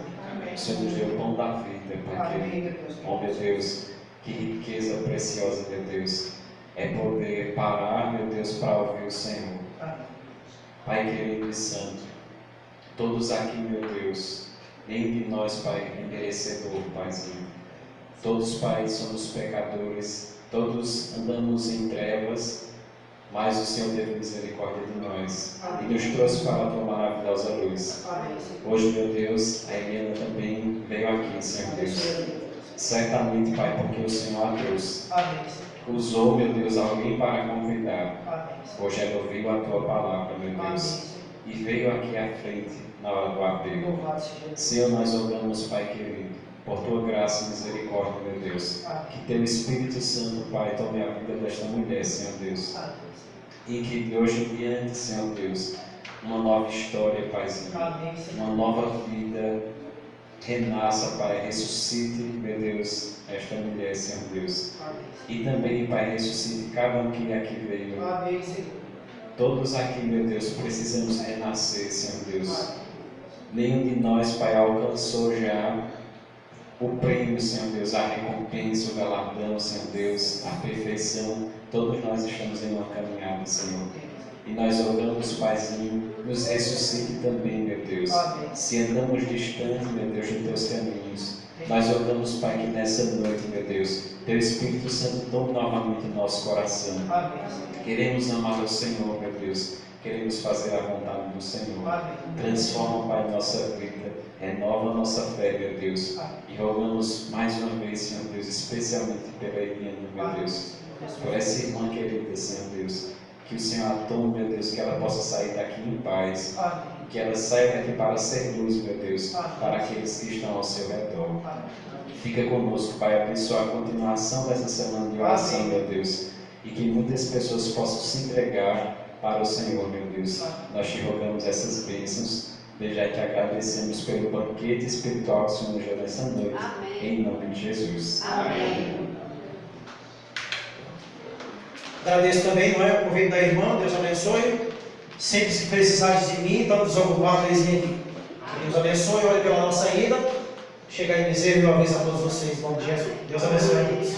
O Senhor nos deu o pão da vida, Pai querido. Oh, meu Deus, que riqueza preciosa, meu Deus, é poder parar, meu Deus, para ouvir o Senhor. Pai querido e santo, todos aqui, meu Deus, nenhum de nós, Pai, é merecedor, Paizinho. Todos, Pai, somos pecadores, todos andamos em trevas, mas o Senhor teve misericórdia de nós e nos trouxe para a Tua maravilhosa luz. Hoje, meu Deus, a Eliana também veio aqui, Senhor Deus. Certamente, Pai, porque o Senhor a trouxe. Usou, meu Deus, alguém para convidar. Hoje ela ouviu a Tua palavra, meu Deus, e veio aqui à frente na hora do apelo. Senhor, nós oramos, Pai querido, por Tua graça e misericórdia, meu Deus, que Teu Espírito Santo, Pai, tome a vida desta mulher, Senhor Deus, e que de hoje em diante, Senhor Deus, uma nova história, Paizinho, uma nova vida renasça, Pai, ressuscite, meu Deus, esta mulher, Senhor Deus, e também, Pai, ressuscite cada um que aqui veio. Todos aqui, meu Deus, precisamos renascer, Senhor Deus. Nenhum de nós, Pai, alcançou já o prêmio, Senhor Deus, a recompensa, o galardão, Senhor Deus, a perfeição. Todos nós estamos em uma caminhada, Senhor. E nós oramos, Paizinho, nos ressuscite também, meu Deus. Se andamos distante, meu Deus, dos Teus caminhos, nós oramos, Pai, que nessa noite, meu Deus, Teu Espírito Santo tome novamente o nosso coração. Queremos amar o Senhor, meu Deus. Queremos fazer a vontade do Senhor. Transforma, Pai, nossa vida. Renova a nossa fé, meu Deus. E rogamos mais uma vez, Senhor Deus, especialmente pela Eliana, meu Deus. Por essa irmã querida, Senhor Deus. Que o Senhor a tome, meu Deus, que ela possa sair daqui em paz. Que ela saia daqui para ser luz, meu Deus, para aqueles que estão ao seu redor. Fica conosco, Pai, abençoa a continuação dessa semana de oração, meu Deus. E que muitas pessoas possam se entregar para o Senhor, meu Deus. Nós te rogamos essas bênçãos. Desde já te agradecemos pelo banquete espiritual que o Senhor nos deu nessa noite. Amém. Em nome de Jesus. Amém. Agradeço também, não é, o convite da irmã. Deus abençoe. Sempre se precisares de mim, tanto desocupado, eles vêm aqui. Deus abençoe, olhe pela nossa ida. Chega aí, miséria, uma vez a todos vocês, em nome de Jesus. Deus abençoe a todos.